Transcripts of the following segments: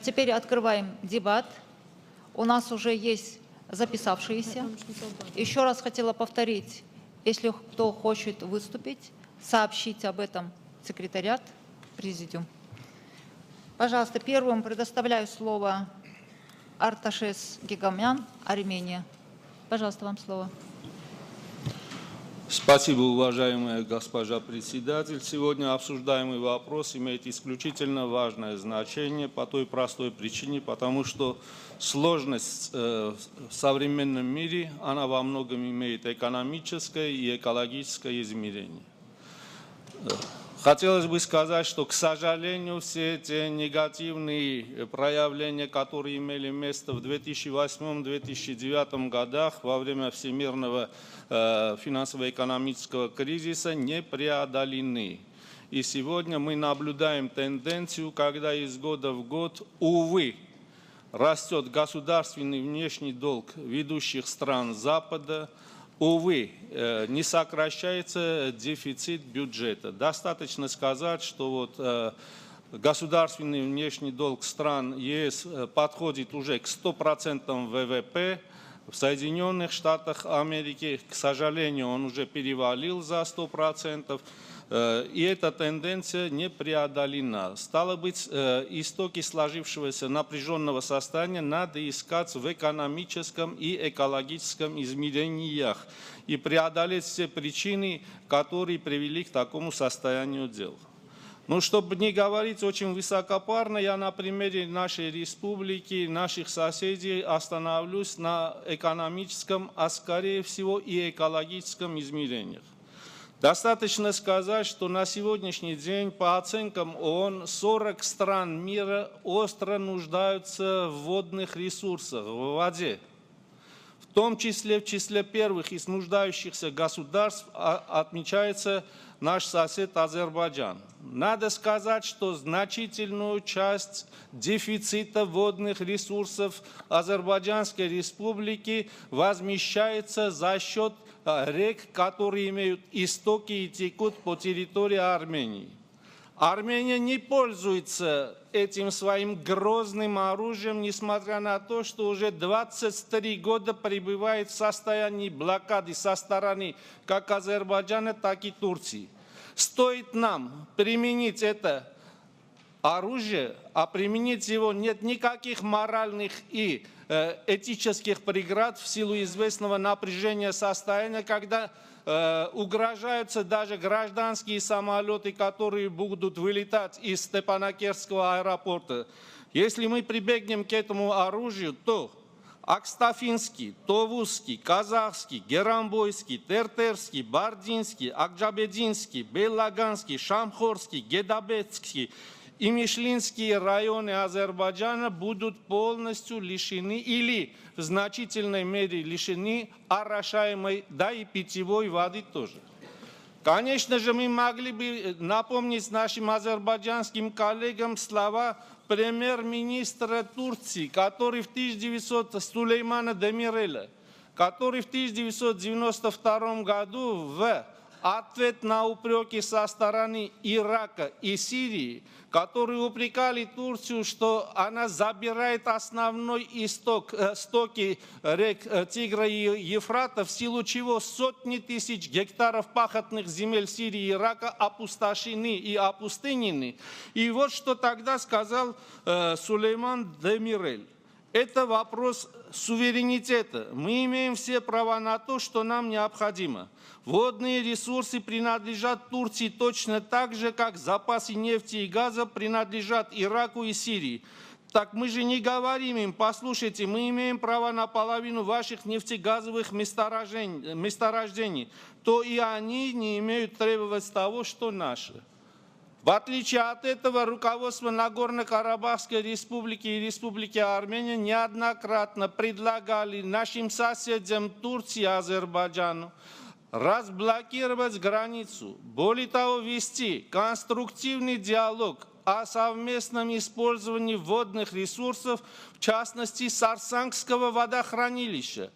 Теперь открываем дебат. У нас уже есть записавшиеся. Еще раз хотела повторить, если кто хочет выступить, сообщить об этом секретариат, президиум. Пожалуйста, первым предоставляю слово Арташес Гигамян, Армения. Пожалуйста, вам слово. Спасибо, уважаемая госпожа председатель. Сегодня обсуждаемый вопрос имеет исключительно важное значение по той простой причине, потому что сложность в современном мире, она во многом имеет экономическое и экологическое измерение. Хотелось бы сказать, что, к сожалению, все эти негативные проявления, которые имели место в 2008-2009 годах во время всемирного финансово-экономического кризиса, не преодолены. И сегодня мы наблюдаем тенденцию, когда из года в год, увы, растет государственный внешний долг ведущих стран Запада, увы, не сокращается дефицит бюджета. Достаточно сказать, что вот государственный внешний долг стран ЕС подходит уже к 100% ВВП. В Соединенных Штатах Америки, к сожалению, он уже перевалил за 100%. И эта тенденция не преодолена. Стало быть, истоки сложившегося напряженного состояния надо искать в экономическом и экологическом измерениях и преодолеть все причины, которые привели к такому состоянию дел. Ну, чтобы не говорить очень высокопарно, я на примере нашей республики, наших соседей остановлюсь на экономическом, а скорее всего и экологическом измерениях. Достаточно сказать, что на сегодняшний день, по оценкам ООН, 40 стран мира остро нуждаются в водных ресурсах, в воде. В том числе в числе первых из нуждающихся государств отмечается наш сосед Азербайджан. Надо сказать, что значительную часть дефицита водных ресурсов Азербайджанской республики возмещается за счет рек, которые имеют истоки и текут по территории Армении. Армения не пользуется этим своим грозным оружием, несмотря на то, что уже 23 года пребывает в состоянии блокады со стороны как Азербайджана, так и Турции. Стоит нам применить это оружие, а применить его нет никаких моральных и этических преград в силу известного напряжения состояния, когда угрожаются даже гражданские самолеты, которые будут вылетать из Степанакертского аэропорта. Если мы прибегнем к этому оружию, то Акстафинский, Товузский, Казахский, Герамбойский, Тертерский, Бардинский, Акджабединский, Беллаганский, Шамхорский, Гедабецкий и Мишлинские районы Азербайджана будут полностью лишены или в значительной мере лишены орошаемой, да и питьевой воды тоже. Конечно же, мы могли бы напомнить нашим азербайджанским коллегам слова премьер-министра Турции, который Сулеймана Демиреля, который в 1992 году в ответ на упреки со стороны Ирака и Сирии, которые упрекали Турцию, что она забирает основной стоки рек Тигра и Ефрата, в силу чего сотни тысяч гектаров пахотных земель Сирии и Ирака опустошены и опустынены. И вот что тогда сказал Сулейман Демирель. Это вопрос суверенитета. Мы имеем все права на то, что нам необходимо. Водные ресурсы принадлежат Турции точно так же, как запасы нефти и газа принадлежат Ираку и Сирии. Так мы же не говорим им: послушайте, мы имеем право на половину ваших нефтегазовых месторождений, то и они не имеют требовать того, что наше. В отличие от этого, руководство Нагорно-Карабахской республики и Республики Армения неоднократно предлагали нашим соседям Турции и Азербайджану разблокировать границу, более того, вести конструктивный диалог о совместном использовании водных ресурсов, в частности, Сарсангского водохранилища.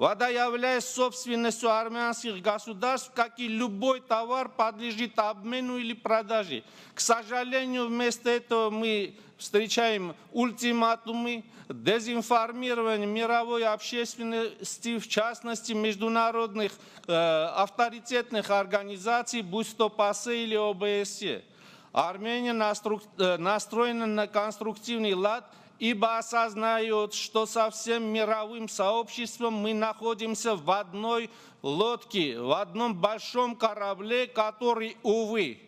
Вода является собственностью армянских государств, как и любой товар подлежит обмену или продаже. К сожалению, вместо этого мы встречаем ультиматумы, дезинформирование мировой общественности, в частности международных авторитетных организаций, будь то ПАСЕ или ОБСЕ. Армения настроена на конструктивный лад, ибо осознает, что со всем мировым сообществом мы находимся в одной лодке, в одном большом корабле, который, увы,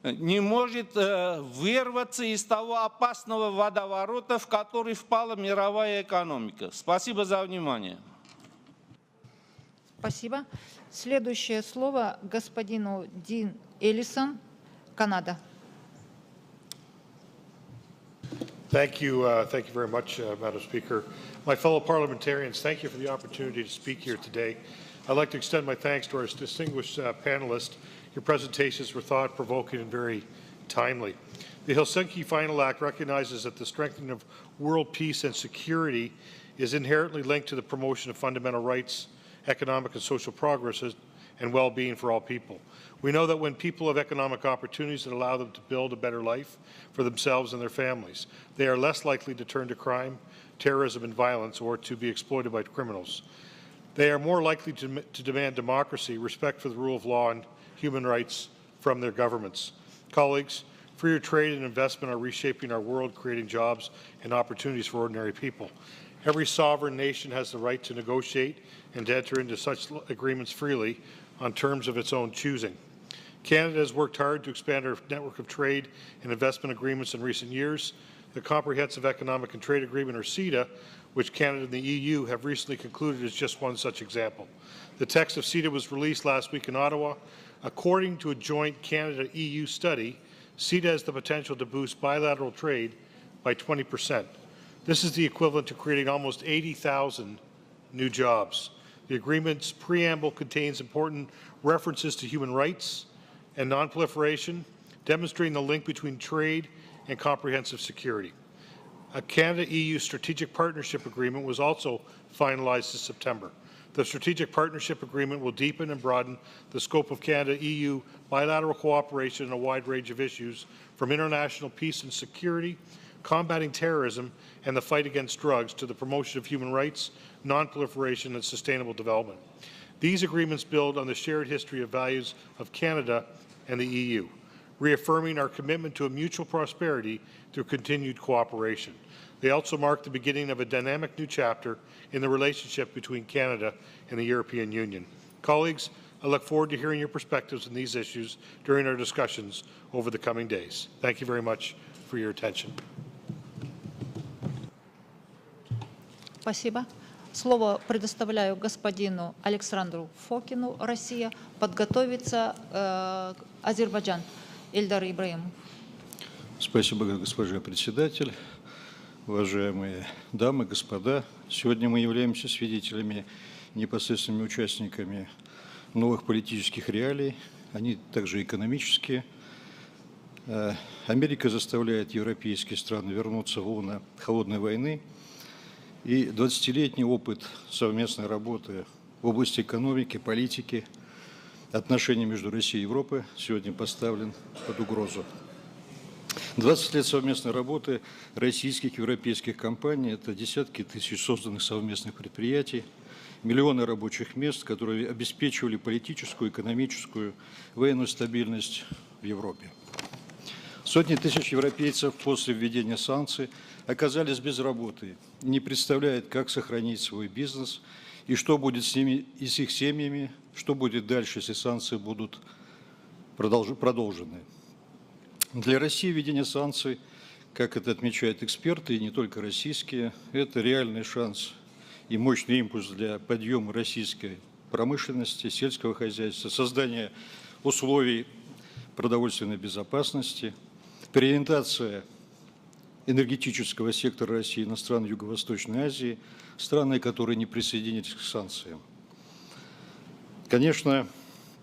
не может вырваться из того опасного водоворота, в который впала мировая экономика. Спасибо за внимание. Спасибо. Следующее слово господину Дин Эллисон, Канада. Thank you very much, Madam Speaker. My fellow parliamentarians, thank you for the opportunity to speak here today. I'd like to extend my thanks to our distinguished panelists. Your presentations were thought-provoking and very timely. The Helsinki Final Act recognizes that the strengthening of world peace and security is inherently linked to the promotion of fundamental rights, economic and social progress, and well-being for all people. We know that when people have economic opportunities that allow them to build a better life for themselves and their families, they are less likely to turn to crime, terrorism, and violence, or to be exploited by criminals. They are more likely to demand democracy, respect for the rule of law, and human rights from their governments. Colleagues, freer trade and investment are reshaping our world, creating jobs and opportunities for ordinary people. Every sovereign nation has the right to negotiate and to enter into such agreements freely on terms of its own choosing. Canada has worked hard to expand our network of trade and investment agreements in recent years. The Comprehensive Economic and Trade Agreement, or CETA, which Canada and the EU have recently concluded, is just one such example. The text of CETA was released last week in Ottawa. According to a joint Canada-EU study, CETA has the potential to boost bilateral trade by 20%. This is the equivalent to creating almost 80,000 new jobs. The agreement's preamble contains important references to human rights and non-proliferation, demonstrating the link between trade and comprehensive security. A Canada-EU Strategic Partnership Agreement was also finalized this September. The Strategic Partnership Agreement will deepen and broaden the scope of Canada-EU bilateral cooperation in a wide range of issues, from international peace and security, combating terrorism, and the fight against drugs, to the promotion of human rights, non-proliferation, and sustainable development. These agreements build on the shared history of values of Canada and the EU, reaffirming our commitment to a mutual prosperity through continued cooperation. They also mark the beginning of a dynamic new chapter in the relationship between Canada and the European Union. Colleagues, I look forward to hearing your perspectives on these issues during our discussions over the coming days. Thank you very much for your attention. Спасибо. Слово предоставляю господину Александру Фокину, Россия. Подготовиться Азербайджан. Ильдар Ибраимов. Спасибо, госпожа председатель. Уважаемые дамы, господа, сегодня мы являемся свидетелями, непосредственными участниками новых политических реалий, они также экономические. Америка заставляет европейские страны вернуться в лоно холодной войны, и 20-летний опыт совместной работы в области экономики, политики, отношений между Россией и Европой сегодня поставлен под угрозу. 20 лет совместной работы российских и европейских компаний – это десятки тысяч созданных совместных предприятий, миллионы рабочих мест, которые обеспечивали политическую, экономическую, военную стабильность в Европе. Сотни тысяч европейцев после введения санкций оказались без работы, не представляют, как сохранить свой бизнес и что будет с ними и с их семьями, что будет дальше, если санкции будут продолжены. Для России введение санкций, как это отмечают эксперты, и не только российские, это реальный шанс и мощный импульс для подъема российской промышленности, сельского хозяйства, создания условий продовольственной безопасности, переориентация энергетического сектора России на страны Юго-Восточной Азии, страны, которые не присоединились к санкциям. Конечно,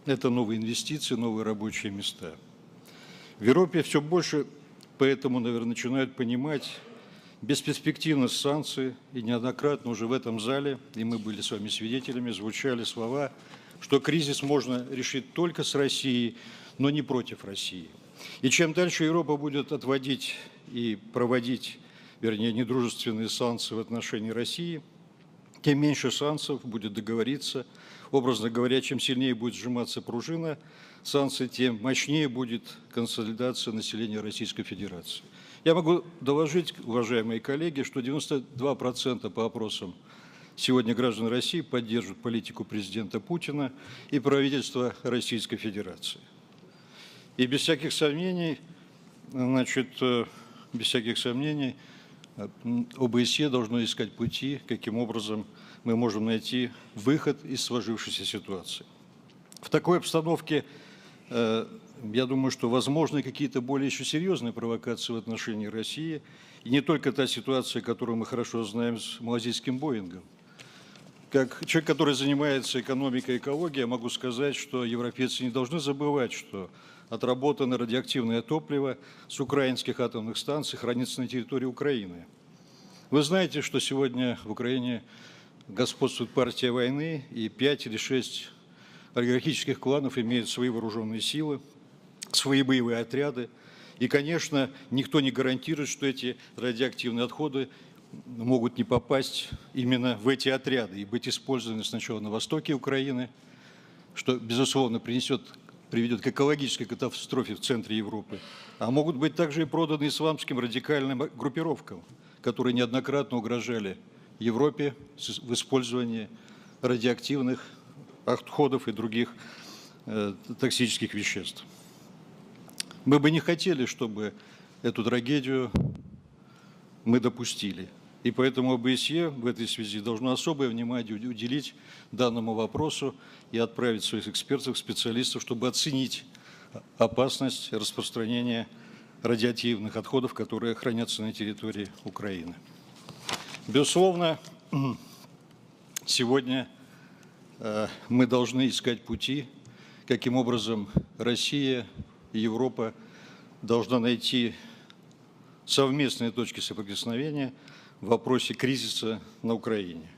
это новые инвестиции, новые рабочие места. В Европе все больше поэтому, наверное, начинают понимать бесперспективность санкций, и неоднократно уже в этом зале, и мы были с вами свидетелями, звучали слова, что кризис можно решить только с Россией, но не против России. И чем дальше Европа будет отводить и проводить, вернее, недружественные санкции в отношении России, тем меньше шансов будет договориться. Образно говоря, чем сильнее будет сжиматься пружина санкций, тем мощнее будет консолидация населения Российской Федерации. Я могу доложить, уважаемые коллеги, что 92% по опросам сегодня граждан России поддерживают политику президента Путина и правительства Российской Федерации. И без всяких сомнений, ОБСЕ должно искать пути, каким образом мы можем найти выход из сложившейся ситуации. В такой обстановке, я думаю, что возможны какие-то более еще серьезные провокации в отношении России. И не только та ситуация, которую мы хорошо знаем с малазийским Боингом. Как человек, который занимается экономикой и экологией, я могу сказать, что европейцы не должны забывать, что отработанное радиоактивное топливо с украинских атомных станций хранится на территории Украины. Вы знаете, что сегодня в Украине господствует партия войны, и 5 или 6 олигархических кланов имеют свои вооруженные силы, свои боевые отряды. И, конечно, никто не гарантирует, что эти радиоактивные отходы могут не попасть именно в эти отряды и быть использованы сначала на востоке Украины, что, безусловно, приведет к экологической катастрофе в центре Европы, а могут быть также и проданы исламским радикальным группировкам, которые неоднократно угрожали Европе в использовании радиоактивных отходов и других токсических веществ. Мы бы не хотели, чтобы эту трагедию мы допустили. И поэтому ОБСЕ в этой связи должно особое внимание уделить данному вопросу и отправить своих экспертов, специалистов, чтобы оценить опасность распространения радиоактивных отходов, которые хранятся на территории Украины. Безусловно, сегодня мы должны искать пути, каким образом Россия и Европа должна найти совместные точки соприкосновения в вопросе кризиса на Украине.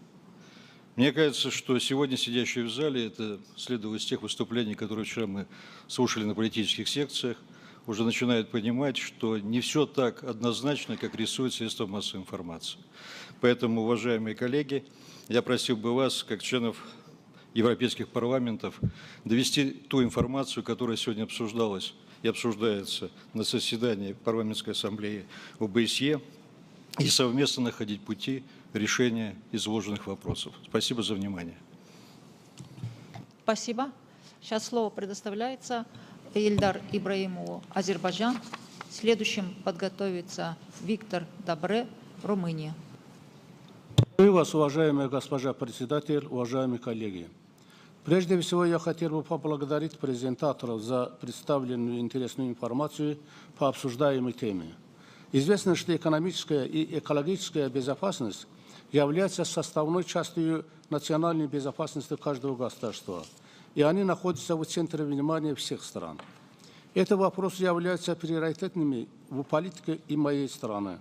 Мне кажется, что сегодня сидящие в зале, это следовало из тех выступлений, которые вчера мы слушали на политических секциях, уже начинают понимать, что не все так однозначно, как рисуют средства массовой информации. Поэтому, уважаемые коллеги, я просил бы вас, как членов европейских парламентов, довести ту информацию, которая сегодня обсуждалась и обсуждается на заседании парламентской ассамблеи ОБСЕ, и совместно находить пути решения изложенных вопросов. Спасибо за внимание. Спасибо. Сейчас слово предоставляется Ильдар Ибраимову, Азербайджан. Следующим подготовится Виктор Добре, Румыния. Благодарю вас, уважаемая госпожа председатель, уважаемые коллеги. Прежде всего, я хотел бы поблагодарить презентаторов за представленную интересную информацию по обсуждаемой теме. Известно, что экономическая и экологическая безопасность является составной частью национальной безопасности каждого государства, и они находятся в центре внимания всех стран. Этот вопрос является приоритетным в политике и моей страны.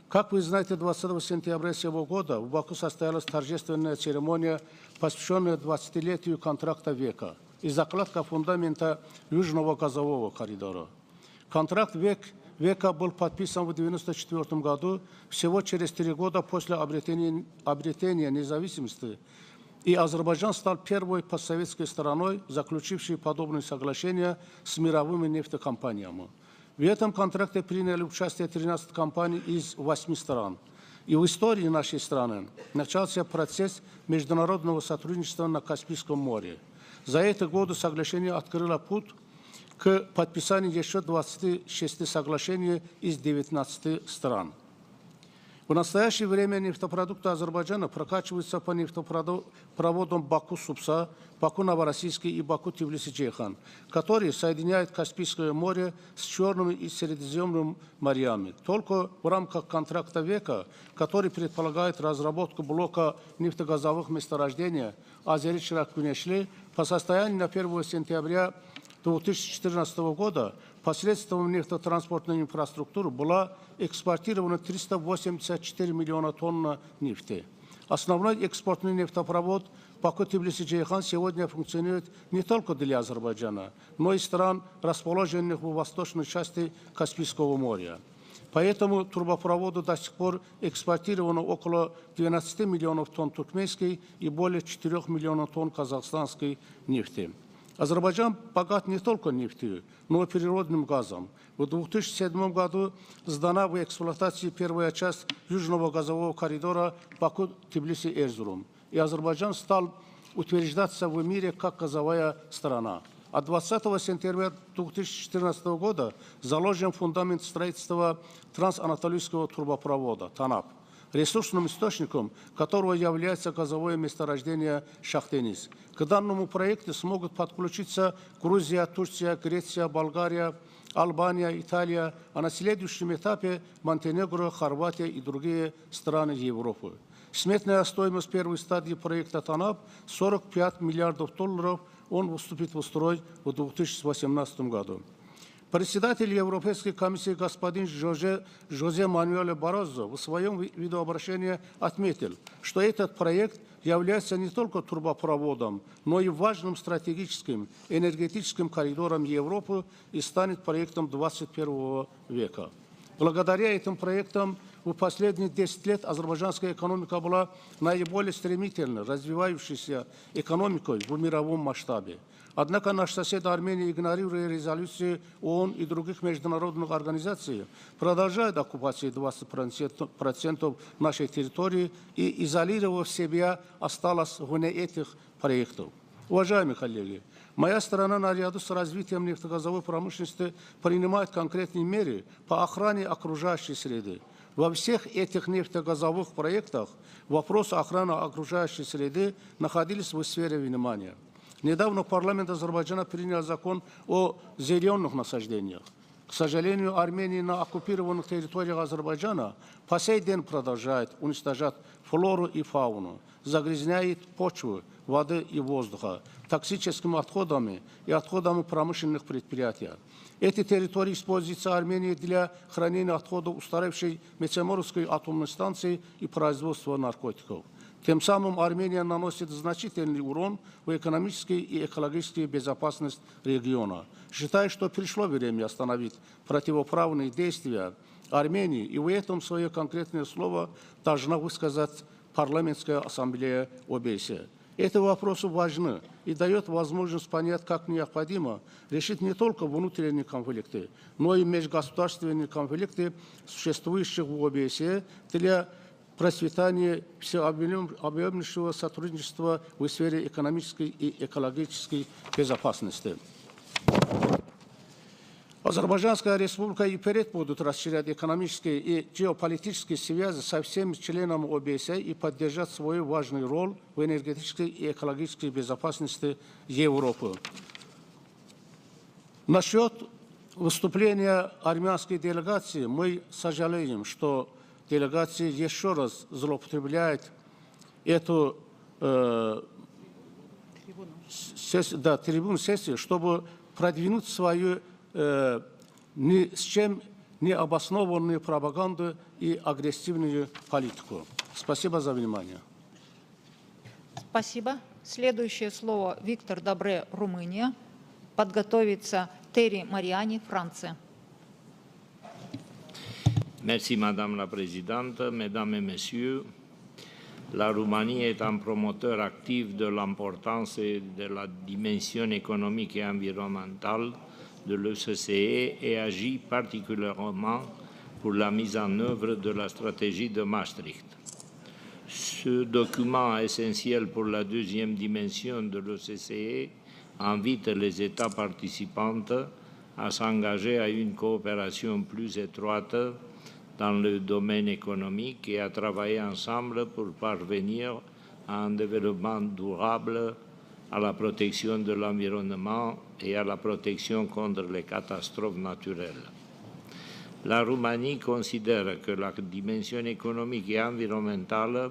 Как вы знаете, 20 сентября сего года в Баку состоялась торжественная церемония, посвященная 20-летию контракта века и закладка фундамента Южного газового коридора. Контракт века был подписан в 1994 году, всего через 3 года после обретения независимости, и Азербайджан стал первой постсоветской страной, заключившей подобные соглашения с мировыми нефтекомпаниями. В этом контракте приняли участие 13 компаний из 8 стран. И в истории нашей страны начался процесс международного сотрудничества на Каспийском море. За эти годы соглашение открыло путь к подписанию еще 26 соглашений из 19 стран. В настоящее время нефтепродукты Азербайджана прокачиваются по нефтепроводам Баку-Супса, Баку-Новороссийский и Баку-Тбилиси-Джейхан, которые соединяют Каспийское море с Черным и Средиземным морями. Только в рамках контракта века, который предполагает разработку блока нефтегазовых месторождений Азери-Чирак-Кунешли, по состоянию на 1 сентября 2014 года посредством нефтетранспортной инфраструктуры была экспортирована 384 миллиона тонн нефти. Основной экспортный нефтепровод Баку-Тбилиси-Джейхан сегодня функционирует не только для Азербайджана, но и стран, расположенных в восточной части Каспийского моря. По этому трубопроводу до сих пор экспортировано около 12 миллионов тонн туркменской и более 4 миллионов тонн казахстанской нефти. Азербайджан богат не только нефтью, но и природным газом. В 2007 году сдана в эксплуатацию первая часть южного газового коридора Баку-Тбилиси-Эрзурум, и Азербайджан стал утверждаться в мире как газовая страна. А 20 сентября 2014 года заложен фундамент строительства трансанатолийского трубопровода ТАНАП, ресурсным источником которого является газовое месторождение Шахтенис. К данному проекту смогут подключиться Грузия, Турция, Греция, Болгария, Албания, Италия, а на следующем этапе Монтенегро, Хорватия и другие страны Европы. Сметная стоимость первой стадии проекта ТАНАП – 45 миллиардов долларов. Он вступит в строй в 2018 году. Председатель Европейской комиссии господин Жозе Мануэль Барозо в своем видеообращении отметил, что этот проект является не только трубопроводом, но и важным стратегическим энергетическим коридором Европы и станет проектом 21 века. Благодаря этим проектам в последние 10 лет азербайджанская экономика была наиболее стремительно развивающейся экономикой в мировом масштабе. Однако наш сосед Армения, игнорируя резолюции ООН и других международных организаций, продолжает оккупацию 20% нашей территории и, изолировав себя, осталась вне этих проектов. Уважаемые коллеги, моя страна наряду с развитием нефтегазовой промышленности принимает конкретные меры по охране окружающей среды. Во всех этих нефтегазовых проектах вопросы охраны окружающей среды находились в сфере внимания. Недавно парламент Азербайджана принял закон о зеленых насаждениях. К сожалению, Армения на оккупированных территориях Азербайджана по сей день продолжает уничтожать флору и фауну, загрязняет почву, воды и воздуха токсическими отходами и отходами промышленных предприятий. Эти территории используются Арменией для хранения отходов устаревшей Мецеморской атомной станции и производства наркотиков. Тем самым Армения наносит значительный урон в экономической и экологической безопасность региона. Считаю, что пришло время остановить противоправные действия Армении, и в этом свое конкретное слово должна высказать парламентская ассамблея ОБСЕ. Эти вопросы важны и дают возможность понять, как необходимо решить не только внутренние конфликты, но и межгосударственные конфликты, существующие в ОБСЕ, для процветания всеобъемлющего сотрудничества в сфере экономической и экологической безопасности. Азербайджанская республика и впредь будут расширять экономические и геополитические связи со всеми членами ОБСЕ и поддержать свою важную роль в энергетической и экологической безопасности Европы. Насчет выступления армянской делегации мы сожалеем, что делегация еще раз злоупотребляет эту трибуну сессии, чтобы продвинуть свою ни с чем не обоснованную пропаганду и агрессивную политику. Спасибо за внимание. Спасибо. Следующее слово Виктор Добре, Румыния. Подготовится Терри Мариани, Франция. Merci Madame la Présidente, Mesdames et Messieurs. La Roumanie est un promoteur actif de l'importance et de la dimension économique et environnementale de l'OSCE et agit particulièrement pour la mise en œuvre de la stratégie de Maastricht. Ce document essentiel pour la deuxième dimension de l'OSCE invite les États participants à s'engager à une coopération plus étroite dans le domaine économique et à travailler ensemble pour parvenir à un développement durable, à la protection de l'environnement et à la protection contre les catastrophes naturelles. La Roumanie considère que la dimension économique et environnementale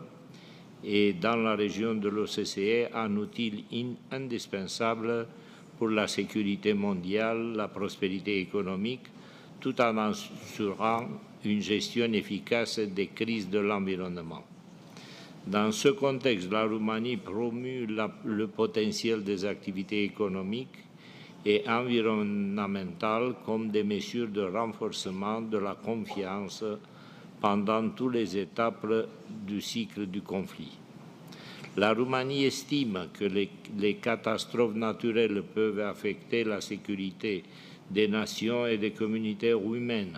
est dans la région de l'OSCE un outil indispensable pour la sécurité mondiale, la prospérité économique, tout en assurant une gestion efficace des crises de l'environnement. Dans ce contexte, la Roumanie promue le potentiel des activités économiques et environnementales comme des mesures de renforcement de la confiance pendant toutes les étapes du cycle du conflit. La Roumanie estime que les catastrophes naturelles peuvent affecter la sécurité des nations et des communautés humaines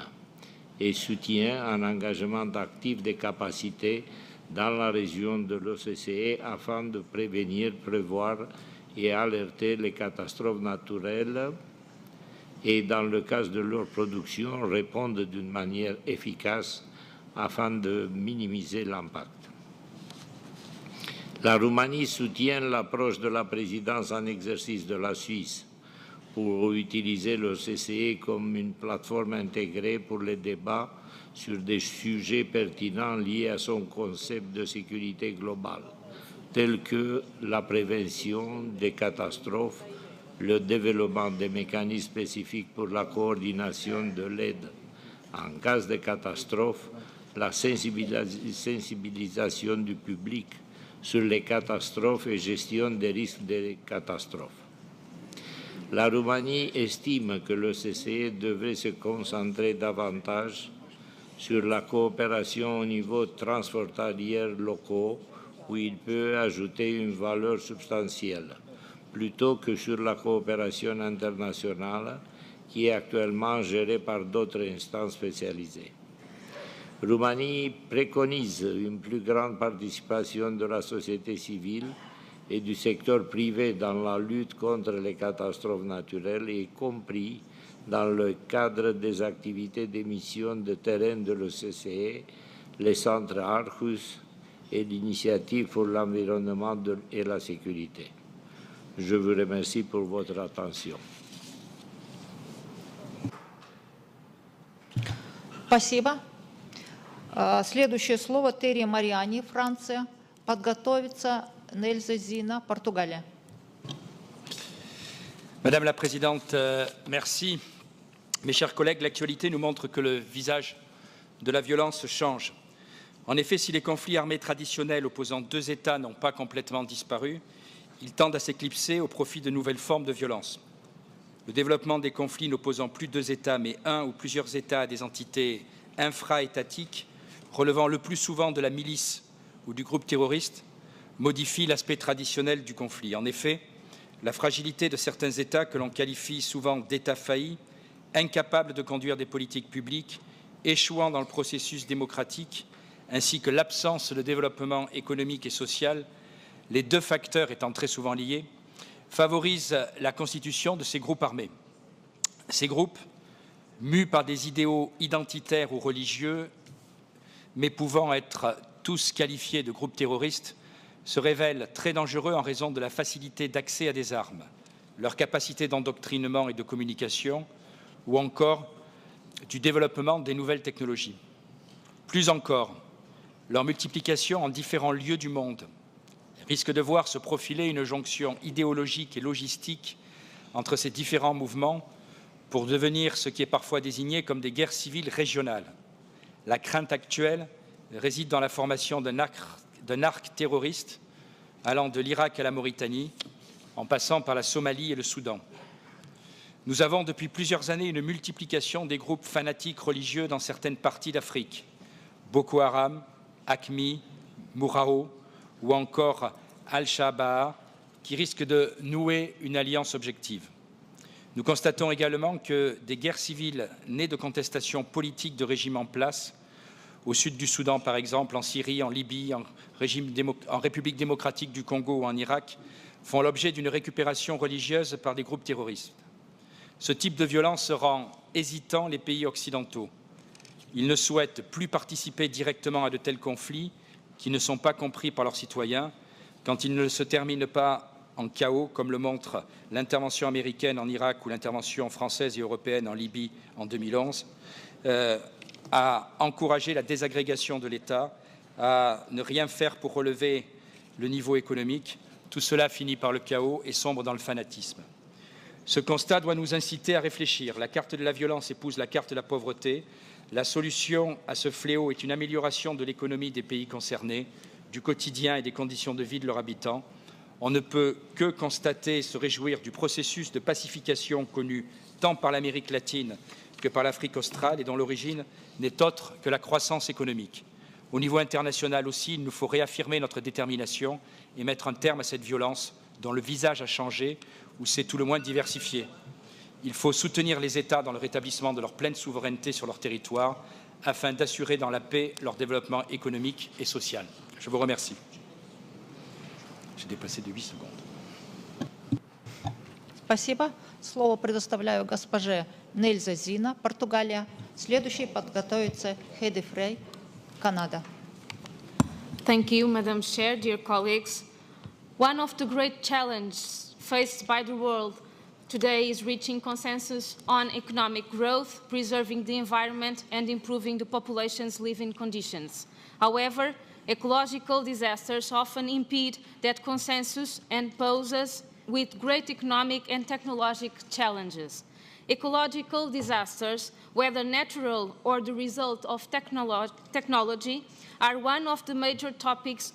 et soutient un engagement actif des capacités dans la région de l'OSCE afin de prévenir, prévoir et alerter les catastrophes naturelles et, dans le cas de leur production, répondre d'une manière efficace afin de minimiser l'impact. La Roumanie soutient l'approche de la présidence en exercice de la Suisse pour utiliser l'OSCE comme une plateforme intégrée pour les débats sur des sujets pertinents liés à son concept de sécurité globale, tels que la prévention des catastrophes, le développement des mécanismes spécifiques pour la coordination de l'aide en cas de catastrophe, la sensibilisation du public sur les catastrophes et gestion des risques des catastrophes. La Roumanie estime que l'OSCE devrait se concentrer davantage sur la coopération au niveau transfrontalier locaux, où il peut ajouter une valeur substantielle, plutôt que sur la coopération internationale, qui est actuellement gérée par d'autres instances spécialisées. Roumanie préconise une plus grande participation de la société civile et du secteur privé dans la lutte contre les catastrophes naturelles, y compris dans le cadre des activités d'émission de terrain de l'OSCE, les centres Arhus et l'initiative pour l'environnement et la sécurité. Je vous remercie pour votre attention. Спасибо. Следующее слово Терри Мариани, Франция. Подготовится Нельза Зина, Португалия. Madame la Présidente, merci. Mes chers collègues, l'actualité nous montre que le visage de la violence change. En effet, si les conflits armés traditionnels opposant deux États n'ont pas complètement disparu, ils tendent à s'éclipser au profit de nouvelles formes de violence. Le développement des conflits n'opposant plus deux États, mais un ou plusieurs États à des entités infra-étatiques, relevant le plus souvent de la milice ou du groupe terroriste, modifie l'aspect traditionnel du conflit. En effet, la fragilité de certains États que l'on qualifie souvent d'États faillis, incapables de conduire des politiques publiques, échouant dans le processus démocratique, ainsi que l'absence de développement économique et social, les deux facteurs étant très souvent liés, favorisent la constitution de ces groupes armés. Ces groupes, mus par des idéaux identitaires ou religieux, mais pouvant être tous qualifiés de groupes terroristes, se révèlent très dangereux en raison de la facilité d'accès à des armes, leur capacité d'endoctrinement et de communication, ou encore du développement des nouvelles technologies. Plus encore, leur multiplication en différents lieux du monde risque de voir se profiler une jonction idéologique et logistique entre ces différents mouvements pour devenir ce qui est parfois désigné comme des guerres civiles régionales. La crainte actuelle réside dans la formation d'un arc terroriste allant de l'Irak à la Mauritanie, en passant par la Somalie et le Soudan. Nous avons depuis plusieurs années une multiplication des groupes fanatiques religieux dans certaines parties d'Afrique, Boko Haram, AQMI, Mourao ou encore Al-Shabaab, qui risquent de nouer une alliance objective. Nous constatons également que des guerres civiles nées de contestations politiques de régimes en place, au sud du Soudan par exemple, en Syrie, en Libye, en République démocratique du Congo ou en Irak, font l'objet d'une récupération religieuse par des groupes terroristes. Ce type de violence rend hésitants les pays occidentaux. Ils ne souhaitent plus participer directement à de tels conflits qui ne sont pas compris par leurs citoyens quand ils ne se terminent pas en chaos, comme le montre l'intervention américaine en Irak ou l'intervention française et européenne en Libye en 2011, à encourager la désagrégation de l'État, à ne rien faire pour relever le niveau économique. Tout cela finit par le chaos et sombre dans le fanatisme. Ce constat doit nous inciter à réfléchir. La carte de la violence épouse la carte de la pauvreté. La solution à ce fléau est une amélioration de l'économie des pays concernés, du quotidien et des conditions de vie de leurs habitants. On ne peut que constater et se réjouir du processus de pacification connu tant par l'Amérique latine que par l'Afrique australe et dont l'origine n'est autre que la croissance économique. Au niveau international aussi, il nous faut réaffirmer notre détermination et mettre un terme à cette violence dont le visage a changé ou s'est tout le moins diversifié. Il faut soutenir les États dans le rétablissement de leur pleine souveraineté sur leur territoire afin d'assurer dans la paix leur développement économique et social. Je vous remercie. J'ai dépassé de 8 secondes. Спасибо. Слово предоставляю госпоже Нельзе Зина, Португалия. Следующий подготовится Хеди Фрей, Канада. Thank you, Madam Chair, dear colleagues. One of the great challenges faced by the world today is reaching consensus on economic growth, preserving the environment, and improving the population's living conditions. However, ecological disasters often impede that consensus and pose us with great economic and technological challenges. Ecological disasters, whether natural or the result of technology, are one of the major topics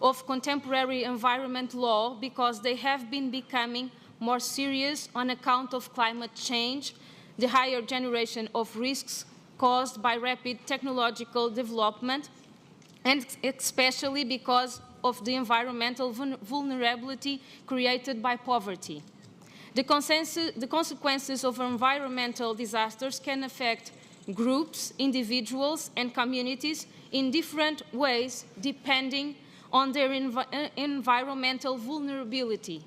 of contemporary environment law because they have been becoming more serious on account of climate change, the higher generation of risks caused by rapid technological development, and especially because of the environmental vulnerability created by poverty. The consequences of environmental disasters can affect groups, individuals, and communities in different ways depending on their environmental vulnerability.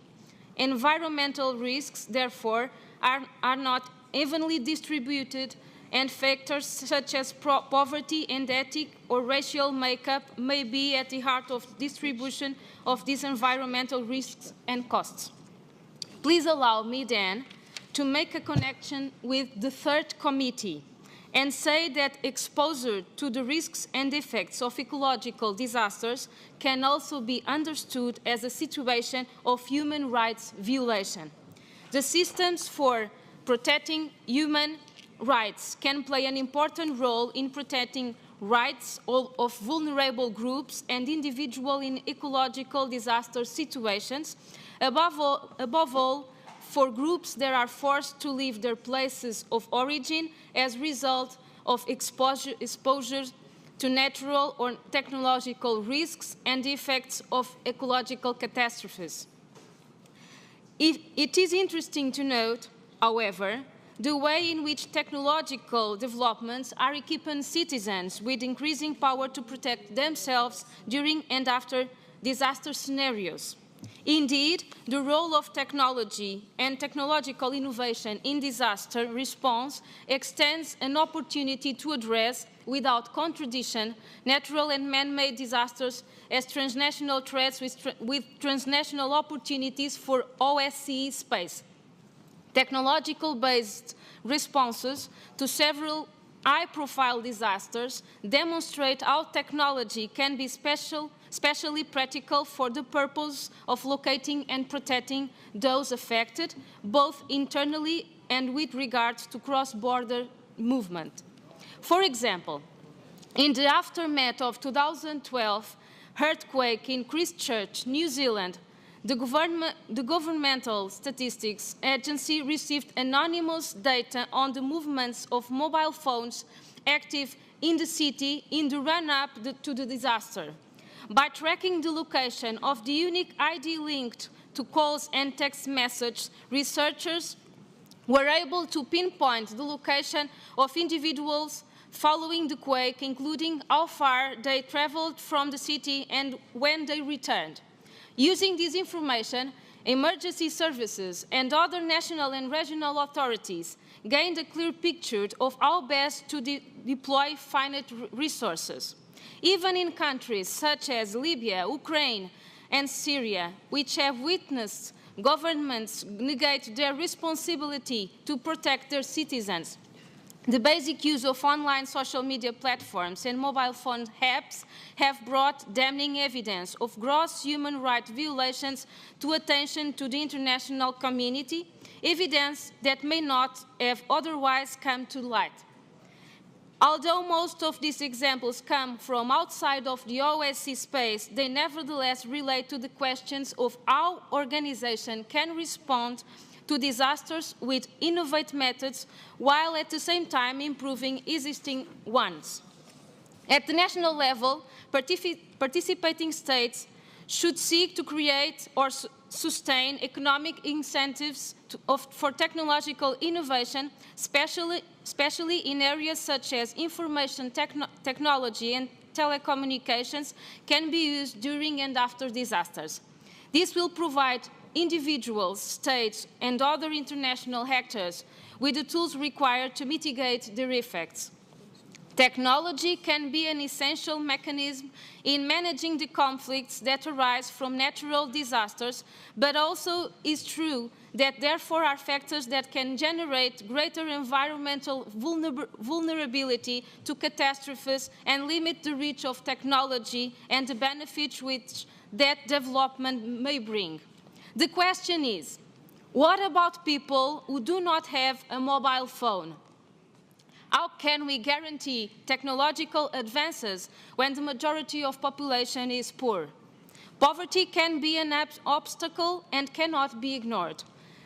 Environmental risks, therefore, are not evenly distributed, and factors such as poverty and ethnic or racial makeup may be at the heart of distribution of these environmental risks and costs. Please allow me then to make a connection with the third committee and say that exposure to the risks and effects of ecological disasters can also be understood as a situation of human rights violation. The systems for protecting human rights can play an important role in protecting rights of vulnerable groups and individuals in ecological disaster situations, above all for groups that are forced to leave their places of origin as a result of exposure to natural or technological risks and the effects of ecological catastrophes. It is interesting to note, however, the way in which technological developments are equipping citizens with increasing power to protect themselves during and after disaster scenarios. Indeed, the role of technology and technological innovation in disaster response extends an opportunity to address, without contradiction, natural and man-made disasters as transnational threats with transnational opportunities for OSCE space. Technological-based responses to several high-profile disasters demonstrate how technology can be especially practical for the purpose of locating and protecting those affected, both internally and with regard to cross-border movement. For example, in the aftermath of 2012 earthquake in Christchurch, New Zealand, the Governmental Statistics Agency received anonymous data on the movements of mobile phones active in the city in the run-up to the disaster. By tracking the location of the unique ID linked to calls and text messages, researchers were able to pinpoint the location of individuals following the quake, including how far they traveled from the city and when they returned. Using this information, emergency services and other national and regional authorities gained a clear picture of how best to deploy finite resources. Even in countries such as Libya, Ukraine, and Syria, which have witnessed governments negate their responsibility to protect their citizens, the basic use of online social media platforms and mobile phone apps have brought damning evidence of gross human rights violations to attention to the international community, evidence that may not have otherwise come to light. Although most of these examples come from outside of the OSCE space, they nevertheless relate to the questions of how organizations can respond to disasters with innovative methods while at the same time improving existing ones. At the national level, participating states should seek to create or sustain economic incentives for technological innovation, especially in areas such as information technology and telecommunications can be used during and after disasters. This will provide individuals, states, and other international actors with the tools required to mitigate their effects. Technology can be an essential mechanism in managing the conflicts that arise from natural disasters, but also is true that therefore are factors that can generate greater environmental vulnerability to catastrophes and limit the reach of technology and the benefits which that development may bring. The question is, what about people who do not have a mobile phone? How can we guarantee technological advances when the majority of population is poor? Poverty can be an obstacle and cannot be ignored.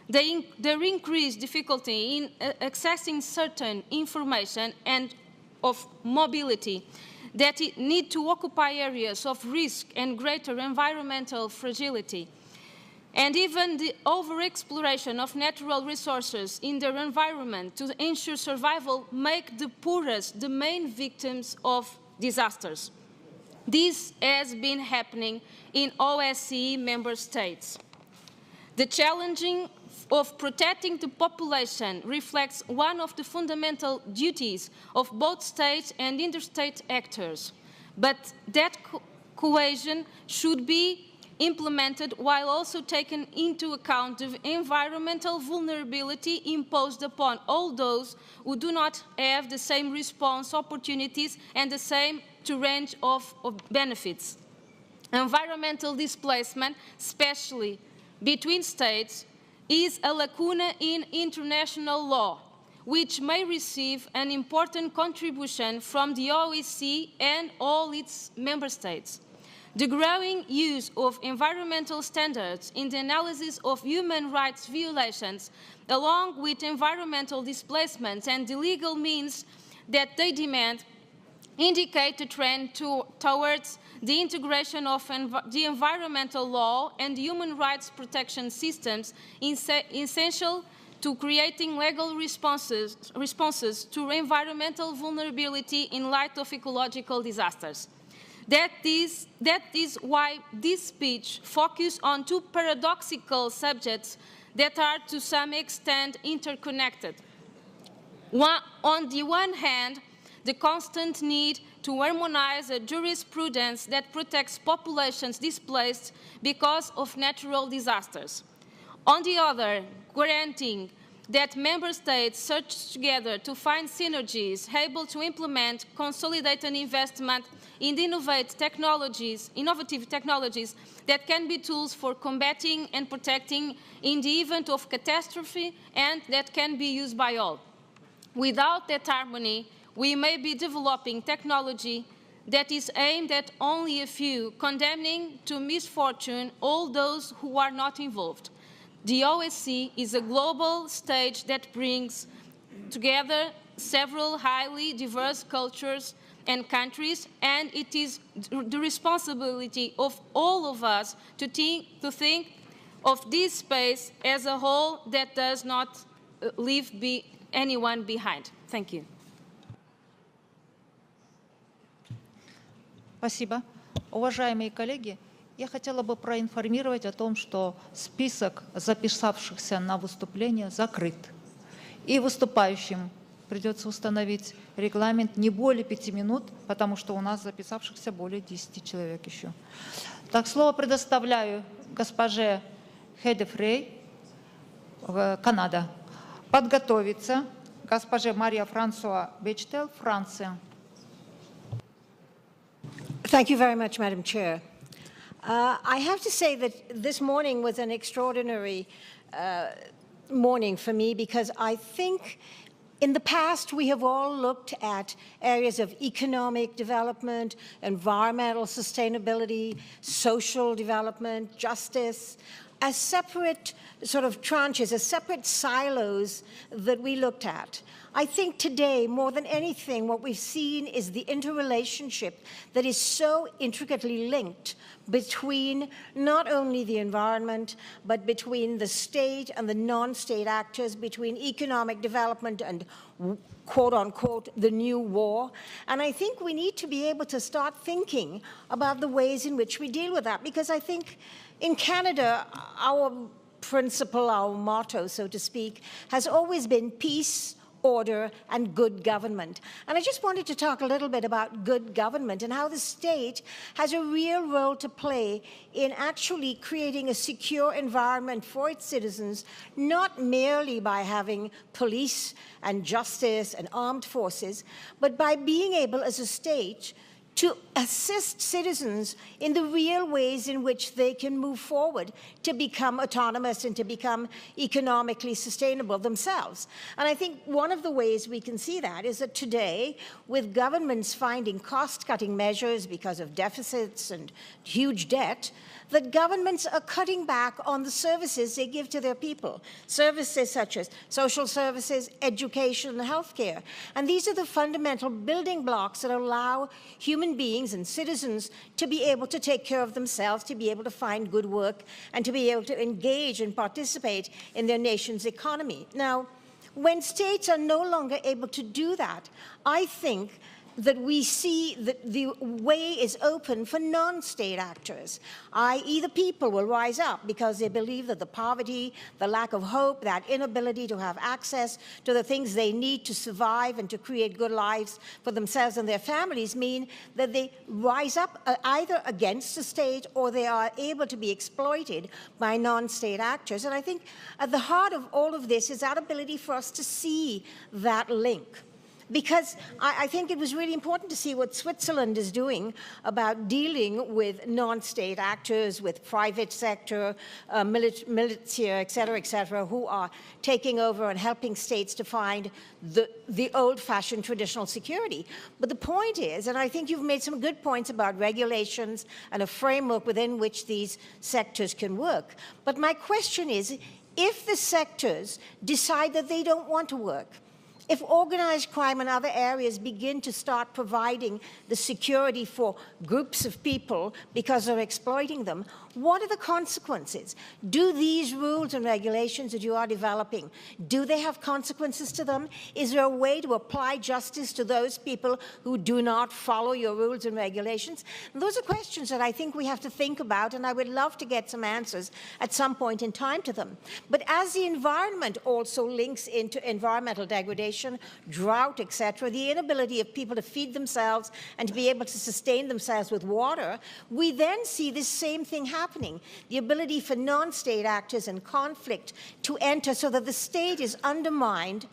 Their increased difficulty in accessing certain information and of mobility that need to occupy areas of risk and greater environmental fragility, and even the overexploration of natural resources in their environment to ensure survival make the poorest the main victims of disasters. This has been happening in OSCE member states. The challenging of protecting the population reflects one of the fundamental duties of both state and interstate actors, but that cohesion should be implemented while also taking into account the environmental vulnerability imposed upon all those who do not have the same response opportunities and the same range of benefits. Environmental displacement, especially between states, is a lacuna in international law, which may receive an important contribution from the OSCE and all its member states. The growing use of environmental standards in the analysis of human rights violations, along with environmental displacements and the legal means that they demand, indicate a trend towards the integration of the environmental law and human rights protection systems essential to creating legal responses to environmental vulnerability in light of ecological disasters. That is why this speech focuses on two paradoxical subjects that are to some extent interconnected. On the one hand, the constant need to harmonize a jurisprudence that protects populations displaced because of natural disasters. On the other, granting that member states search together to find synergies able to implement, consolidate an investment in innovative technologies that can be tools for combating and protecting in the event of catastrophe and that can be used by all. Without that harmony, we may be developing technology that is aimed at only a few, condemning to misfortune all those who are not involved. The OSCE is a global stage that brings together several highly diverse cultures and countries, and it is the responsibility of all of us to think of this space as a whole that does not leave anyone behind. Thank you. Спасибо. Уважаемые коллеги, я хотела бы проинформировать о том, что список записавшихся на выступление закрыт. И выступающим придется установить регламент не более 5 минут, потому что у нас записавшихся более 10 человек еще. Так, слово предоставляю госпоже Хеде Фрей, Канада. Подготовиться госпоже Мария Франсуа Бечтел, Франция. Thank you very much, Madam Chair. I have to say that this morning was an extraordinary morning for me because I think in the past, we have all looked at areas of economic development, environmental sustainability, social development, justice, as separate sort of tranches, as separate silos that we looked at. I think today, more than anything, what we've seen is the interrelationship that is so intricately linked between not only the environment, but between the state and the non-state actors, between economic development and quote unquote, the new war. And I think we need to be able to start thinking about the ways in which we deal with that, because I think in Canada, our principle, our motto, so to speak, has always been peace, order, and good government. And I just wanted to talk a little bit about good government and how the state has a real role to play in actually creating a secure environment for its citizens, not merely by having police and justice and armed forces, but by being able as a state to assist citizens in the real ways in which they can move forward to become autonomous and to become economically sustainable themselves. And I think one of the ways we can see that is that today, with governments finding cost-cutting measures because of deficits and huge debt, that governments are cutting back on the services they give to their people, services such as social services, education, and healthcare. And these are the fundamental building blocks that allow human beings and citizens to be able to take care of themselves, to be able to find good work, and to be able to engage and participate in their nation's economy. Now, when states are no longer able to do that, I think that we see that the way is open for non-state actors, i.e. the people will rise up because they believe that the poverty, the lack of hope, that inability to have access to the things they need to survive and to create good lives for themselves and their families mean that they rise up either against the state or they are able to be exploited by non-state actors. And I think at the heart of all of this is that ability for us to see that link. Because I think it was really important to see what Switzerland is doing about dealing with non-state actors, with private sector, militia, et cetera, who are taking over and helping states to find the old-fashioned traditional security. But the point is, and I think you've made some good points about regulations and a framework within which these sectors can work. But my question is, if the sectors decide that they don't want to work, if organized crime and other areas begin to start providing the security for groups of people because they're exploiting them, what are the consequences? Do these rules and regulations that you are developing, do they have consequences to them? Is there a way to apply justice to those people who do not follow your rules and regulations? And those are questions that I think we have to think about, and I would love to get some answers at some point in time to them. But as the environment also links into environmental degradation, drought, etc., the inability of people to feed themselves and to be able to sustain themselves with water, we then see this same thing happening, the ability for non-state actors and conflict to enter so that the state is undermined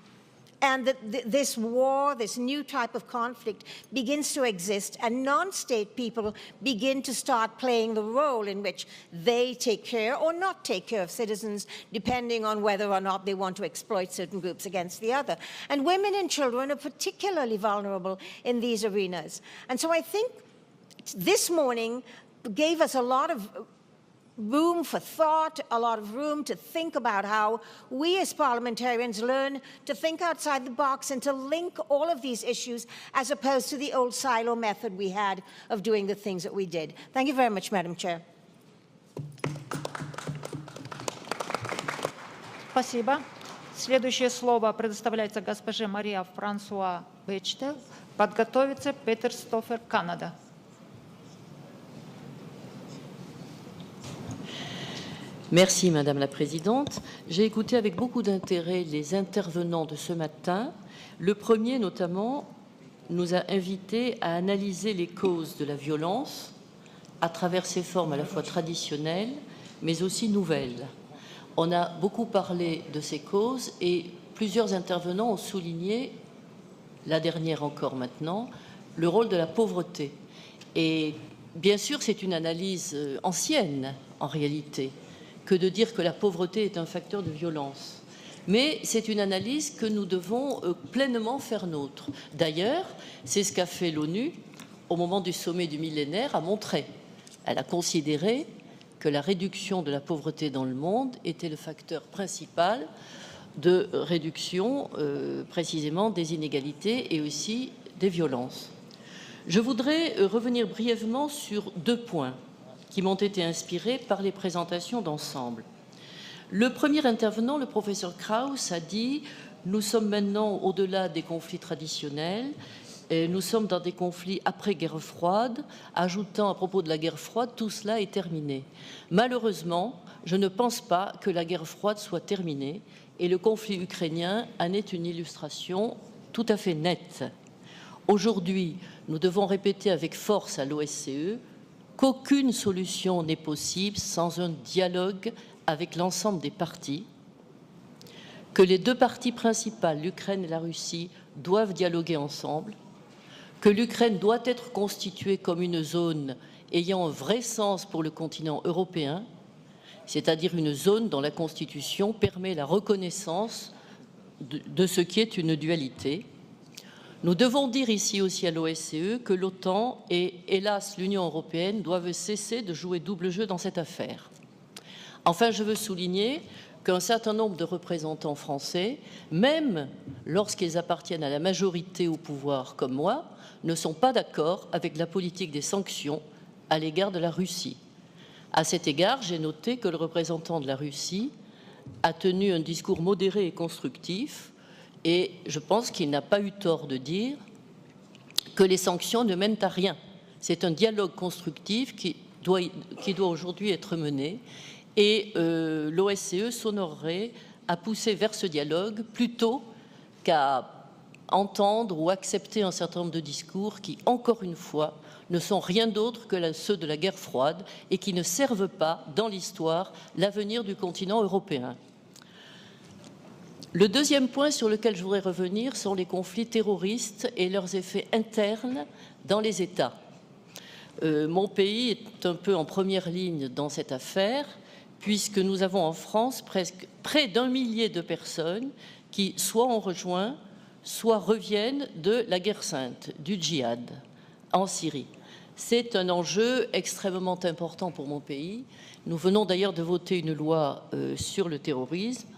and that this war, this new type of conflict begins to exist, and non-state people begin to start playing the role in which they take care or not take care of citizens, depending on whether or not they want to exploit certain groups against the other. And women and children are particularly vulnerable in these arenas. And so I think this morning gave us a lot of room for thought, a lot of room to think about how we as parliamentarians learn to think outside the box and to link all of these issues as opposed to the old silo method we had of doing the things that we did. Thank you very much, Madam Chair. Спасибо. Следующее слово предоставляется госпоже Мария Франсуа Бечтел. Подготовится Петер Стофер, Канада. Merci Madame la Présidente. J'ai écouté avec beaucoup d'intérêt les intervenants de ce matin. Le premier notamment nous a invités à analyser les causes de la violence à travers ses formes à la fois traditionnelles mais aussi nouvelles. On a beaucoup parlé de ces causes et plusieurs intervenants ont souligné, la dernière encore maintenant, le rôle de la pauvreté. Et bien sûr c'est une analyse ancienne en réalité, que de dire que la pauvreté est un facteur de violence. Mais c'est une analyse que nous devons pleinement faire nôtre. D'ailleurs, c'est ce qu'a fait l'ONU au moment du sommet du millénaire à Monterrey. Elle a considéré que la réduction de la pauvreté dans le monde était le facteur principal de réduction précisément des inégalités et aussi des violences. Je voudrais revenir brièvement sur 2 points qui m'ont été inspirés par les présentations d'ensemble. Le premier intervenant, le professeur Krauss, a dit « Nous sommes maintenant au-delà des conflits traditionnels, et nous sommes dans des conflits après-guerre froide », ajoutant à propos de la guerre froide « Tout cela est terminé ». Malheureusement, je ne pense pas que la guerre froide soit terminée, et le conflit ukrainien en est une illustration tout à fait nette. Aujourd'hui, nous devons répéter avec force à l'OSCE qu'aucune solution n'est possible sans un dialogue avec l'ensemble des parties, que les 2 parties principales, l'Ukraine et la Russie, doivent dialoguer ensemble, que l'Ukraine doit être constituée comme une zone ayant un vrai sens pour le continent européen, c'est-à-dire une zone dont la Constitution permet la reconnaissance de ce qui est une dualité. Nous devons dire ici aussi à l'OSCE que l'OTAN et, hélas, l'Union européenne doivent cesser de jouer double jeu dans cette affaire. Enfin, je veux souligner qu'un certain nombre de représentants français, même lorsqu'ils appartiennent à la majorité au pouvoir comme moi, ne sont pas d'accord avec la politique des sanctions à l'égard de la Russie. À cet égard, j'ai noté que le représentant de la Russie a tenu un discours modéré et constructif, et je pense qu'il n'a pas eu tort de dire que les sanctions ne mènent à rien. C'est un dialogue constructif qui doit aujourd'hui être mené, et l'OSCE s'honorerait à pousser vers ce dialogue plutôt qu'à entendre ou accepter un certain nombre de discours qui, encore une fois, ne sont rien d'autre que ceux de la guerre froide et qui ne servent pas, dans l'histoire, l'avenir du continent européen. Le deuxième point sur lequel je voudrais revenir sont les conflits terroristes et leurs effets internes dans les États. Mon pays est un peu en première ligne dans cette affaire, puisque nous avons en France presque près d'1 millier de personnes qui soit ont rejoint, soit reviennent de la guerre sainte, du djihad, en Syrie. C'est un enjeu extrêmement important pour mon pays. Nous venons d'ailleurs de voter une loi sur le terrorisme,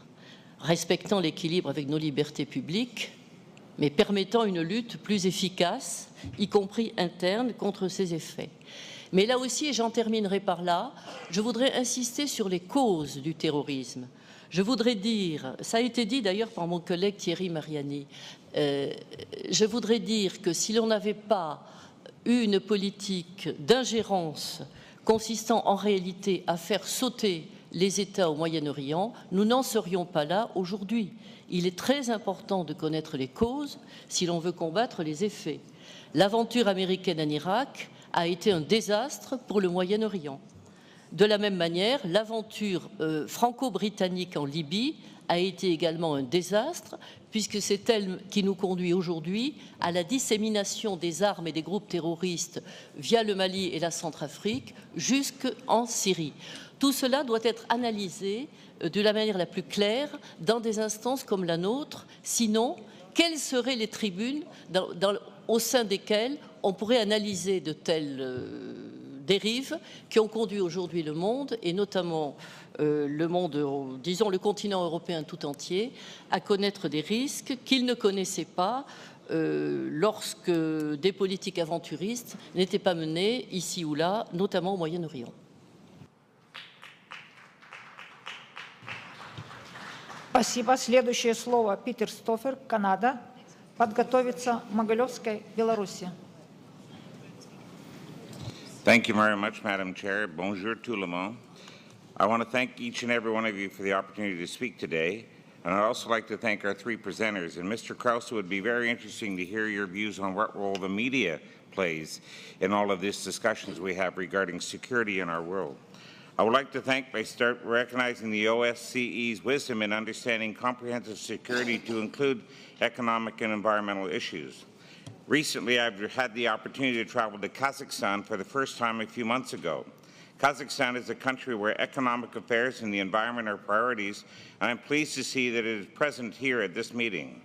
respectant l'équilibre avec nos libertés publiques, mais permettant une lutte plus efficace, y compris interne, contre ces effets. Mais là aussi, et j'en terminerai par là, je voudrais insister sur les causes du terrorisme. Je voudrais dire, ça a été dit d'ailleurs par mon collègue Thierry Mariani, je voudrais dire que si l'on n'avait pas eu une politique d'ingérence consistant en réalité à faire sauter les États au Moyen-Orient, nous n'en serions pas là aujourd'hui. Il est très important de connaître les causes si l'on veut combattre les effets. L'aventure américaine en Irak a été un désastre pour le Moyen-Orient. De la même manière, l'aventure franco-britannique en Libye a été également un désastre, puisque c'est elle qui nous conduit aujourd'hui à la dissémination des armes et des groupes terroristes via le Mali et la Centrafrique jusqu'en Syrie. Tout cela doit être analysé de la manière la plus claire dans des instances comme la nôtre. Sinon, quelles seraient les tribunes au sein desquelles on pourrait analyser de telles dérives qui ont conduit aujourd'hui le monde, et notamment le monde, disons le continent européen tout entier, à connaître des risques qu'il ne connaissait pas lorsque des politiques aventuristes n'étaient pas menées ici ou là, notamment au Moyen-Orient. Спасибо. Следующее слово Питер Стофер, Канада. Подготовиться Могилевская, Беларусь. Thank you very much, Madam Chair. Bonjour tout le monde. I want to thank each and every one of you for the opportunity to speak today. And I'd also like to thank our 3 presenters. And Mr. Krause, it would be very interesting to hear your views on what role the media plays in all of these discussions we have regarding security in our world. I would like to thank by start recognizing the OSCE's wisdom in understanding comprehensive security to include economic and environmental issues. Recently, I've had the opportunity to travel to Kazakhstan for the first time a few months ago. Kazakhstan is a country where economic affairs and the environment are priorities, and I'm pleased to see that it is present here at this meeting.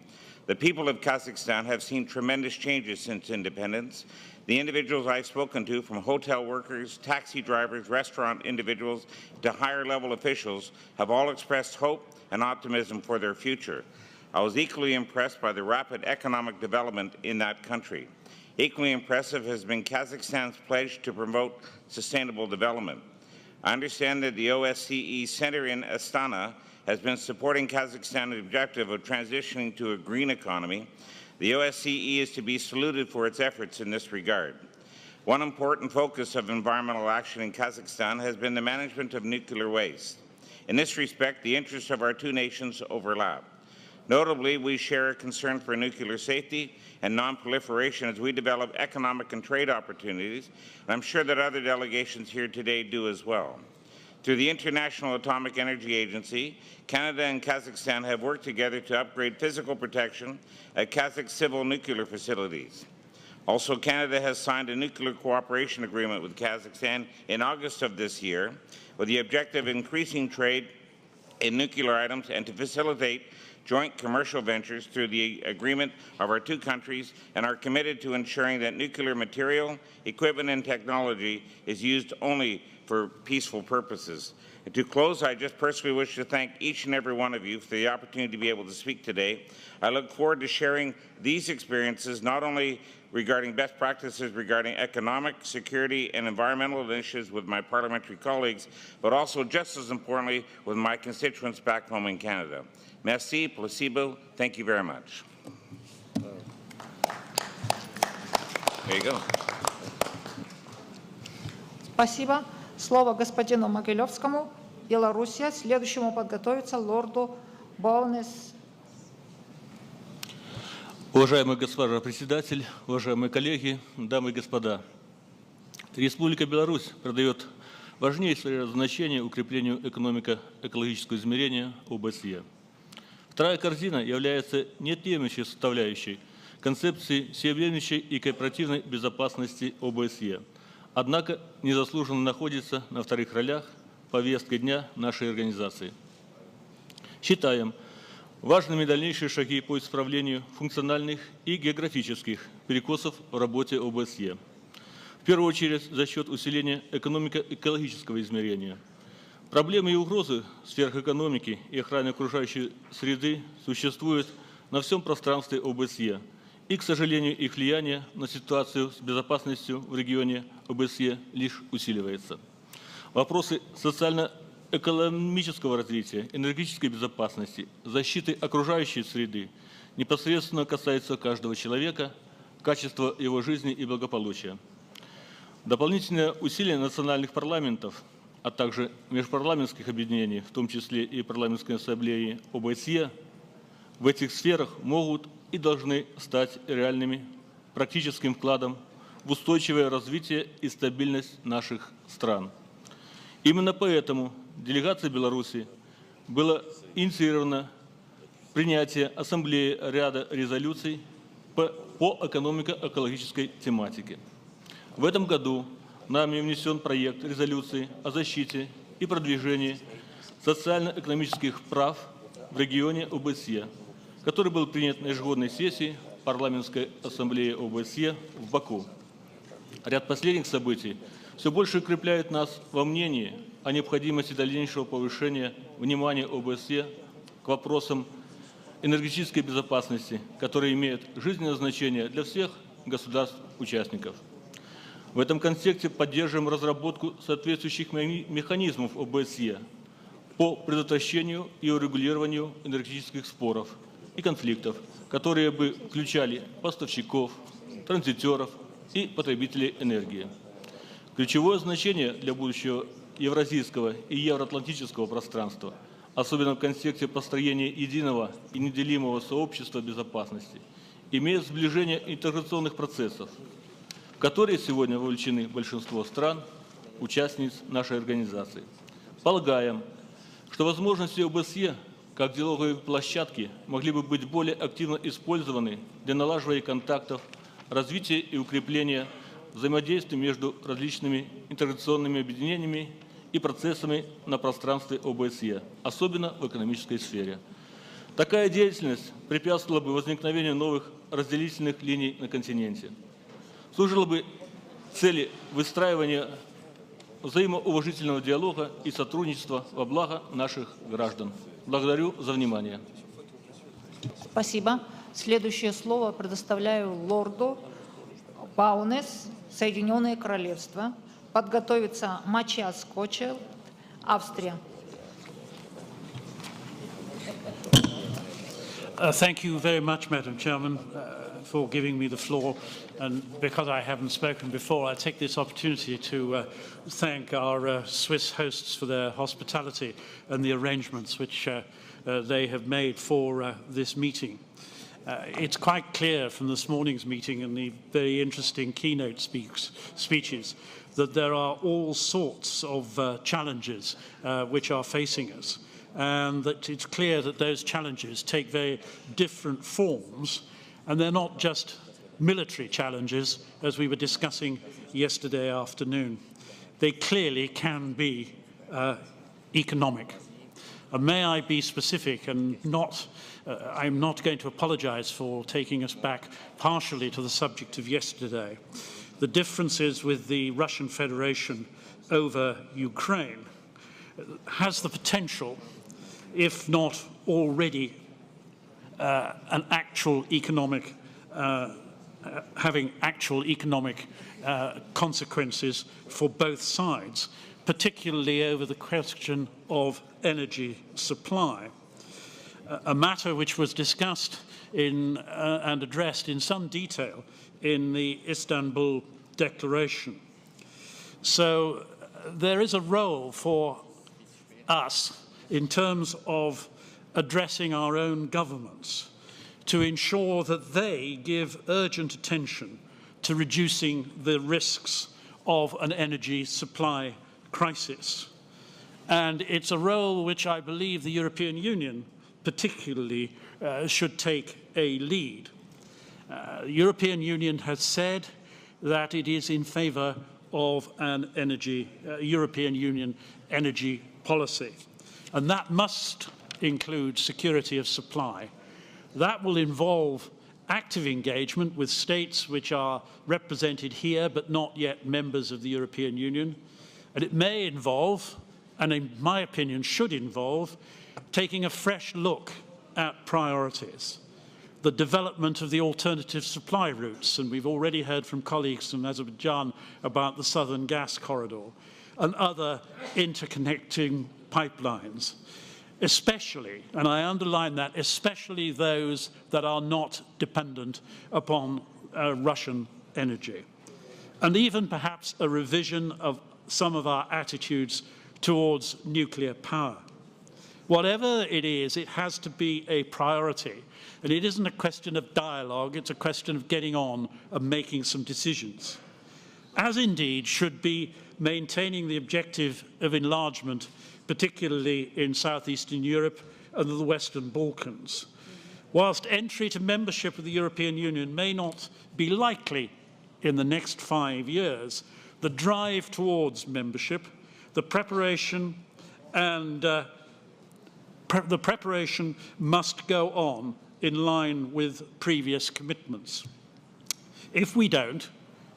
The people of Kazakhstan have seen tremendous changes since independence. The individuals I've spoken to, from hotel workers, taxi drivers, restaurant individuals, to higher-level officials, have all expressed hope and optimism for their future. I was equally impressed by the rapid economic development in that country. Equally impressive has been Kazakhstan's pledge to promote sustainable development. I understand that the OSCE Center in Astana has been supporting Kazakhstan's objective of transitioning to a green economy. The OSCE is to be saluted for its efforts in this regard. One important focus of environmental action in Kazakhstan has been the management of nuclear waste. In this respect, the interests of our two nations overlap. Notably, we share a concern for nuclear safety and non-proliferation as we develop economic and trade opportunities, and I'm sure that other delegations here today do as well. Through the International Atomic Energy Agency, Canada and Kazakhstan have worked together to upgrade physical protection at Kazakh civil nuclear facilities. Also, Canada has signed a nuclear cooperation agreement with Kazakhstan in August of this year, with the objective of increasing trade in nuclear items and to facilitate joint commercial ventures through the agreement of our two countries, and are committed to ensuring that nuclear material, equipment, and technology is used only for peaceful purposes. And to close, I just personally wish to thank each and every one of you for the opportunity to be able to speak today. I look forward to sharing these experiences, not only regarding best practices regarding economic, security, and environmental initiatives with my parliamentary colleagues, but also, just as importantly, with my constituents back home in Canada. Merci, placebo. Thank you very much. There you go. Спасибо. Слово господину Могилевскому, Белоруссия. Следующему подготовиться лорду Боунес. Уважаемый госпожа председатель, уважаемые коллеги, дамы и господа, Республика Беларусь придает важнейшее значение укреплению экономико-экологического измерения ОБСЕ. Вторая корзина является неотъемлющей составляющей концепции всеобъемлющей и корпоративной безопасности ОБСЕ, однако незаслуженно находится на вторых ролях повестки дня нашей организации. Считаем важными дальнейшие шаги по исправлению функциональных и географических перекосов в работе ОБСЕ. В первую очередь за счет усиления экономико-экологического измерения. Проблемы и угрозы в сферах экономики и охраны окружающей среды существуют на всем пространстве ОБСЕ, и, к сожалению, их влияние на ситуацию с безопасностью в регионе ОБСЕ лишь усиливается. Вопросы социально-экономического развития, энергетической безопасности, защиты окружающей среды непосредственно касаются каждого человека, качества его жизни и благополучия. Дополнительное усилие национальных парламентов, а также межпарламентских объединений, в том числе и парламентской ассамблеи ОБСЕ, в этих сферах могут и должны стать реальным практическим вкладом в устойчивое развитие и стабильность наших стран. Именно поэтому делегацией Беларуси было инициировано принятие Ассамблеи ряда резолюций по экономико-экологической тематике. В этом году нами внесен проект резолюции о защите и продвижении социально-экономических прав в регионе ОБСЕ, который был принят на ежегодной сессии Парламентской ассамблеи ОБСЕ в Баку. Ряд последних событий все больше укрепляет нас во мнении о необходимости дальнейшего повышения внимания ОБСЕ к вопросам энергетической безопасности, которые имеют жизненное значение для всех государств-участников. В этом контексте поддерживаем разработку соответствующих механизмов ОБСЕ по предотвращению и урегулированию энергетических споров и конфликтов, которые бы включали поставщиков, транзитеров и потребителей энергии. Ключевое значение для будущего евразийского и евроатлантического пространства, особенно в контексте построения единого и неделимого сообщества безопасности, имеет сближение интеграционных процессов, в которые сегодня вовлечены большинство стран, участниц нашей организации. Полагаем, что возможности ОБСЕ как диалоговые площадки могли бы быть более активно использованы для налаживания контактов, развития и укрепления взаимодействию между различными интеграционными объединениями и процессами на пространстве ОБСЕ, особенно в экономической сфере. Такая деятельность препятствовала бы возникновению новых разделительных линий на континенте, служила бы цели выстраивания взаимоуважительного диалога и сотрудничества во благо наших граждан. Благодарю за внимание. Спасибо. Следующее слово предоставляю лорду Баунес, Соединенное Королевство. Подготовится Матиас Кочел, Австрия. Thank you very much, Madam Chairman, for giving me the floor. And because I haven't spoken before, I take this opportunity to thank our Swiss hosts for their hospitality and the arrangements which they have made for this meeting. It's quite clear from this morning's meeting and the very interesting keynote speeches that there are all sorts of challenges which are facing us, and that it's clear that those challenges take very different forms, and they're not just military challenges, as we were discussing yesterday afternoon. They clearly can be economic. And may I be specific and I'm not going to apologize for taking us back partially to the subject of yesterday. The differences with the Russian Federation over Ukraine has the potential, if not already having actual economic consequences for both sides, particularly over the question of energy supply, a matter which was discussed and addressed in some detail in the Istanbul Declaration. So there is a role for us in terms of addressing our own governments to ensure that they give urgent attention to reducing the risks of an energy supply crisis. And it's a role which I believe the European Union particularly should take a lead. The European Union has said that it is in favour of an European Union energy policy. And that must include security of supply. That will involve active engagement with states which are represented here but not yet members of the European Union. And it may involve, and in my opinion should involve, taking a fresh look at priorities. The development of the alternative supply routes, and we've already heard from colleagues from Azerbaijan about the Southern Gas Corridor, and other interconnecting pipelines, especially, and I underline that, especially those that are not dependent upon Russian energy. And even perhaps a revision of some of our attitudes towards nuclear power. Whatever it is, it has to be a priority. And it isn't a question of dialogue, it's a question of getting on and making some decisions. As indeed should be maintaining the objective of enlargement, particularly in southeastern Europe and the Western Balkans. Whilst entry to membership of the European Union may not be likely in the next 5 years, the drive towards membership, the preparation must go on in line with previous commitments. If we don't,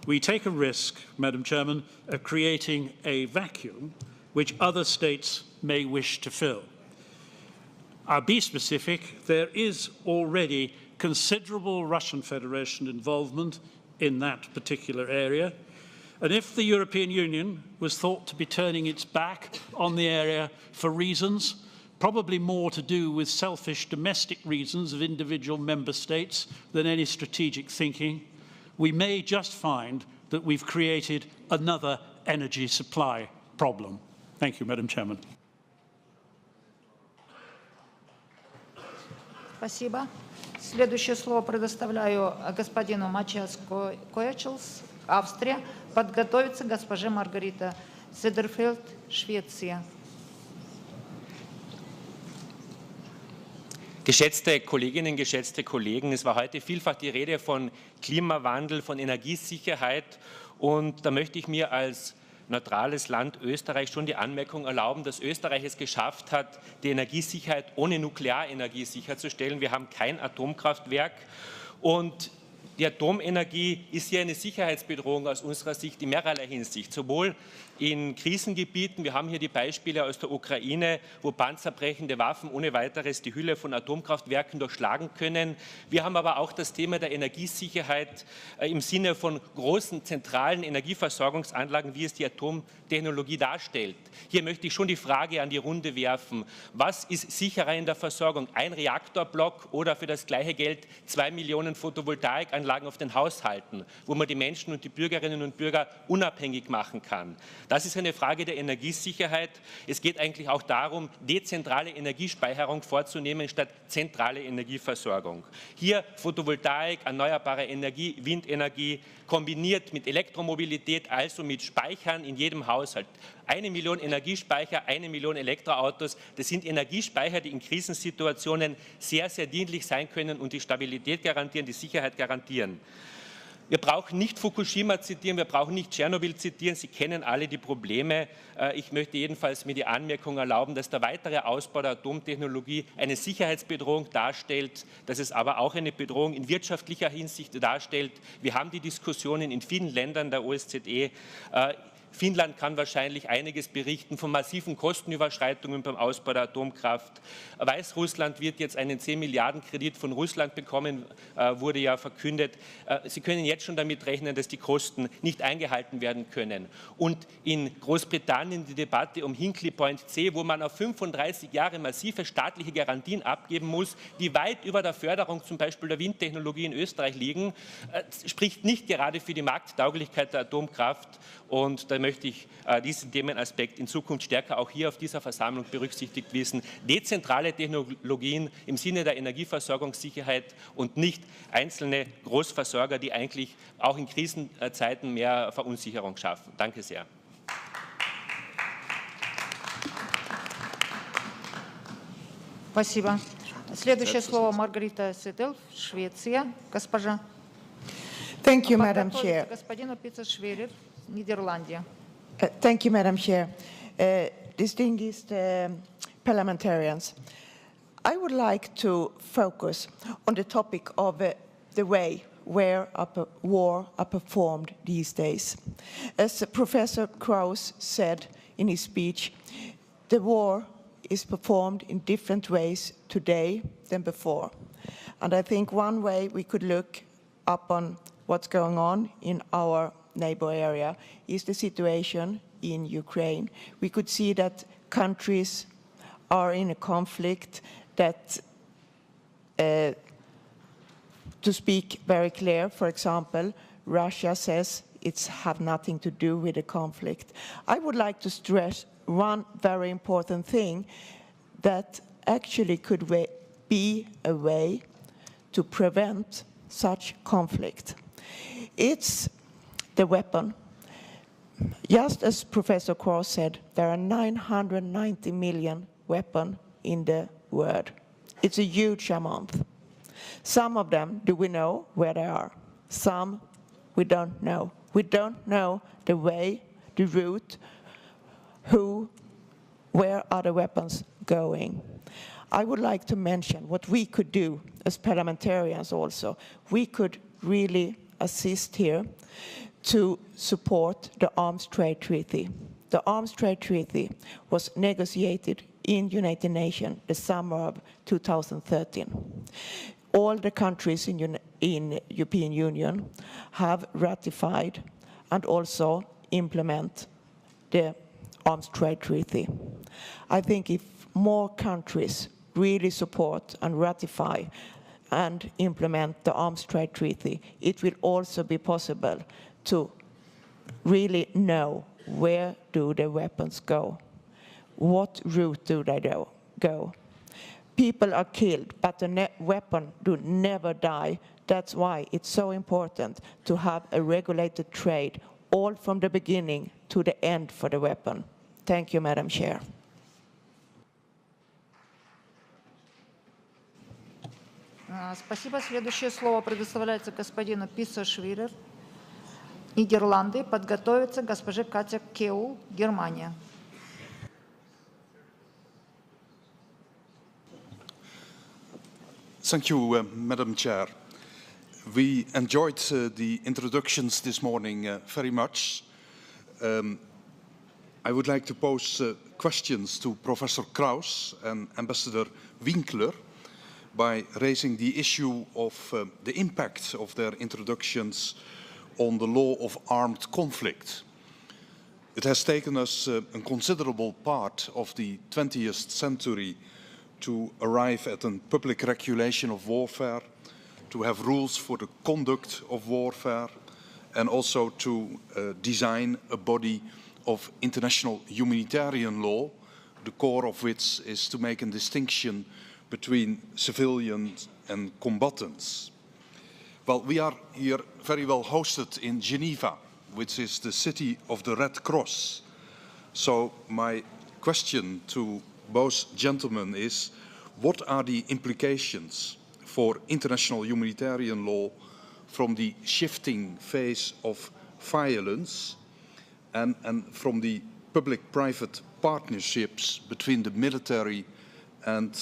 we take a risk, Madam Chairman, of creating a vacuum which other states may wish to fill. I'll be specific, there is already considerable Russian Federation involvement in that particular area. And if the European Union was thought to be turning its back on the area for reasons probably more to do with selfish domestic reasons of individual member states than any strategic thinking, we may just find that we've created another energy supply problem. Thank you, Madam Chairman. Спасибо. Следующее слово предоставляю господину Матиас Коечелс, Австрия. Подготовится госпожа Маргарита Седерфельд, Швеция. Geschätzte Kolleginnen, geschätzte Kollegen, es war heute vielfach die Rede von Klimawandel, von Energiesicherheit Und da möchte ich mir als neutrales Land Österreich schon die Anmerkung erlauben, dass Österreich es geschafft hat, die Energiesicherheit ohne Nuklearenergie sicherzustellen. Wir haben kein Atomkraftwerk und die Atomenergie ist hier eine Sicherheitsbedrohung aus unserer Sicht in mehrerlei Hinsicht, sowohl in Krisengebieten, wir haben hier die Beispiele aus der Ukraine, wo panzerbrechende Waffen ohne weiteres die Hülle von Atomkraftwerken durchschlagen können. Wir haben aber auch das Thema der Energiesicherheit im Sinne von großen zentralen Energieversorgungsanlagen, wie es die Atomtechnologie darstellt. Hier möchte ich schon die Frage an die Runde werfen, was ist sicherer in der Versorgung, ein Reaktorblock oder für das gleiche Geld 2 Millionen Photovoltaikanlagen auf den Haushalten, wo man die Menschen und die Bürgerinnen und Bürger unabhängig machen kann. Das ist eine Frage der Energiesicherheit. Es geht eigentlich auch darum, dezentrale Energiespeicherung vorzunehmen statt zentrale Energieversorgung. Hier Photovoltaik, erneuerbare Energie, Windenergie kombiniert mit Elektromobilität, also mit Speichern in jedem Haushalt. 1 Million Energiespeicher, 1 Million Elektroautos, das sind Energiespeicher, die in Krisensituationen sehr, sehr dienlich sein können und die Stabilität garantieren, die Sicherheit garantieren. Wir brauchen nicht Fukushima zitieren, wir brauchen nicht Tschernobyl zitieren. Sie kennen alle die Probleme. Ich möchte jedenfalls mir die Anmerkung erlauben, dass der weitere Ausbau der Atomtechnologie eine Sicherheitsbedrohung darstellt, dass es aber auch eine Bedrohung in wirtschaftlicher Hinsicht darstellt. Wir haben die Diskussionen in vielen Ländern der OSZE. Finnland kann wahrscheinlich einiges berichten von massiven Kostenüberschreitungen beim Ausbau der Atomkraft. Weißrussland wird jetzt einen 10 Milliarden Kredit von Russland bekommen, wurde ja verkündet. Sie können jetzt schon damit rechnen, dass die Kosten nicht eingehalten werden können. Und in Großbritannien die Debatte um Hinkley Point C, wo man auf 35 Jahre massive staatliche Garantien abgeben muss, die weit über der Förderung zum Beispiel der Windtechnologie in Österreich liegen, spricht nicht gerade für die Markttauglichkeit der Atomkraft. Und da möchte ich diesen Themenaspekt in Zukunft stärker auch hier auf dieser Versammlung berücksichtigt wissen. Dezentrale Technologien im Sinne der Energieversorgungssicherheit und nicht einzelne Großversorger, die eigentlich auch in Krisenzeiten mehr Verunsicherung schaffen. Danke sehr. Спасибо. Следующее слово Маргарита Седел, Швеция. Госпожа. Thank you, Madam Chair. Господину Пиццашвили, Нидерландия. Thank you, Madam Chair. Distinguished parliamentarians, I would like to focus on the topic of the way where war are performed these days. As Professor Krauss said in his speech, the war is performed in different ways today than before. And I think one way we could look upon what's going on in our neighbor area is the situation in Ukraine. We could see that countries are in a conflict that, to speak very clear, for example, Russia says it's have nothing to do with the conflict. I would like to stress one very important thing that actually could be a way to prevent such conflict. It's the weapon. Just as Professor Krauss said, there are 990 million weapons in the world. It's a huge amount. Some of them, do we know where they are? Some we don't know. We don't know the way, the route, where are the weapons going. I would like to mention what we could do as parliamentarians also. We could really assist here to support the Arms Trade Treaty. The Arms Trade Treaty was negotiated in United Nations the summer of 2013. All the countries in European Union have ratified and also implement the Arms Trade Treaty. I think if more countries really support and ratify and implement the Arms Trade Treaty, it will also be possible to really know where do the weapons go, what route do they go. People are killed, but the weapon do never die. That's why it's so important to have a regulated trade, all from the beginning to the end for the weapon. Thank you, Madam Chair. Спасибо. Следующее слово предоставляется господину Пиццашвили, Нидерланды. Подготовиться госпожа Катя Кеул, Германия. Thank you, Madam Chair. We enjoyed the introductions this morning very much. I would like to pose questions to Professor Kraus and Ambassador Winkler by raising the issue of the impact of their introductions on the law of armed conflict. It has taken us a considerable part of the 20th century to arrive at a public regulation of warfare, to have rules for the conduct of warfare, and also to design a body of international humanitarian law, the core of which is to make a distinction between civilians and combatants. Well, we are here very well hosted in Geneva, which is the city of the Red Cross. So my question to both gentlemen is, what are the implications for international humanitarian law from the shifting phase of violence and from the public-private partnerships between the military and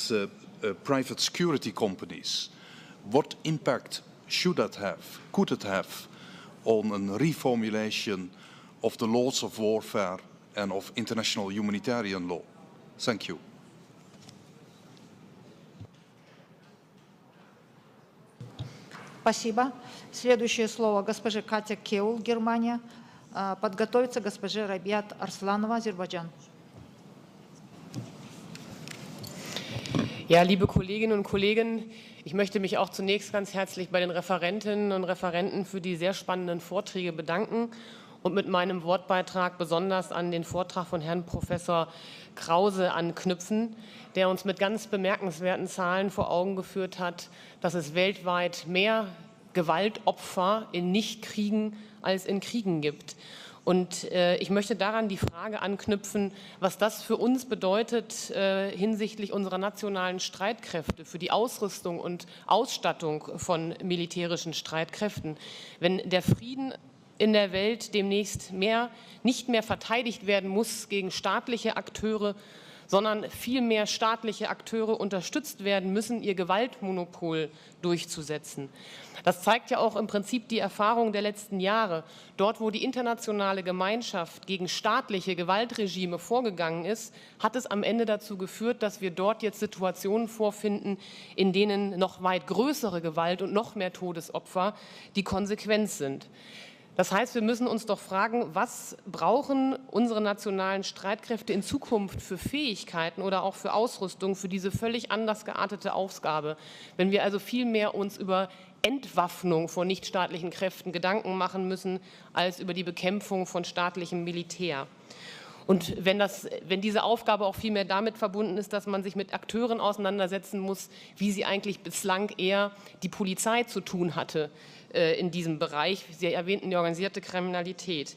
private security companies? What impact should that have, could it have, on a reformulation of the laws of warfare and of international humanitarian law? Thank you. Спасибо. Следующее слово госпоже Катя Кеул, Германия. Подготовиться госпоже Рабиат Арсланова, Азербайджан. Ja, liebe Kolleginnen und Kollegen, ich möchte mich auch zunächst ganz herzlich bei den Referentinnen und Referenten für die sehr spannenden Vorträge bedanken und mit meinem Wortbeitrag besonders an den Vortrag von Herrn Professor Krause anknüpfen, der uns mit ganz bemerkenswerten Zahlen vor Augen geführt hat, dass es weltweit mehr Gewaltopfer in Nichtkriegen als in Kriegen gibt. Und ich möchte daran die Frage anknüpfen, was das für uns bedeutet hinsichtlich unserer nationalen Streitkräfte, für die Ausrüstung und Ausstattung von militärischen Streitkräften. Wenn der Frieden in der Welt demnächst nicht mehr verteidigt werden muss gegen staatliche Akteure, sondern vielmehr staatliche Akteure unterstützt werden müssen, ihr Gewaltmonopol durchzusetzen. Das zeigt ja auch im Prinzip die Erfahrung der letzten Jahre. Dort, wo die internationale Gemeinschaft gegen staatliche Gewaltregime vorgegangen ist, hat es am Ende dazu geführt, dass wir dort jetzt Situationen vorfinden, in denen noch weit größere Gewalt und noch mehr Todesopfer die Konsequenz sind. Das heißt, wir müssen uns doch fragen, was brauchen unsere nationalen Streitkräfte in Zukunft für Fähigkeiten oder auch für Ausrüstung für diese völlig anders geartete Aufgabe, wenn wir also viel mehr uns über Entwaffnung von nichtstaatlichen Kräften Gedanken machen müssen, als über die Bekämpfung von staatlichem Militär. Und wenn diese Aufgabe auch viel mehr damit verbunden ist, dass man sich mit Akteuren auseinandersetzen muss, wie sie eigentlich bislang eher die Polizei zu tun hatte in diesem Bereich. Sie erwähnten die organisierte Kriminalität.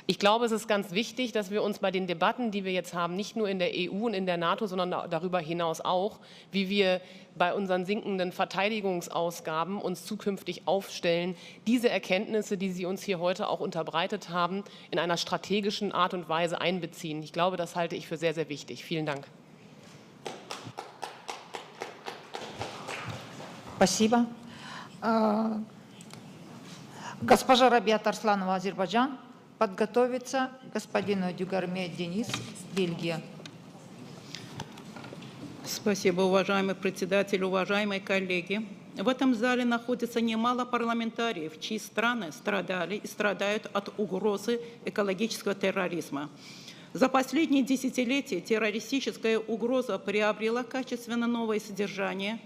Ich glaube, es ist ganz wichtig, dass wir uns bei den Debatten, die wir jetzt haben, nicht nur in der EU und in der NATO, sondern darüber hinaus auch, wie wir bei unseren sinkenden Verteidigungsausgaben uns zukünftig aufstellen, diese Erkenntnisse, die Sie uns hier heute auch unterbreitet haben, in einer strategischen Art und Weise einbeziehen. Ich glaube, das halte ich für sehr, sehr wichtig. Vielen Dank. Спасибо. Госпожа Рабиат Арсланова, Азербайджан. Подготовиться господину Дюгарме Денис, Бельгия. Спасибо, уважаемый председатель, уважаемые коллеги. В этом зале находится немало парламентариев, чьи страны страдали и страдают от угрозы экологического терроризма. За последние десятилетия террористическая угроза приобрела качественно новое содержание.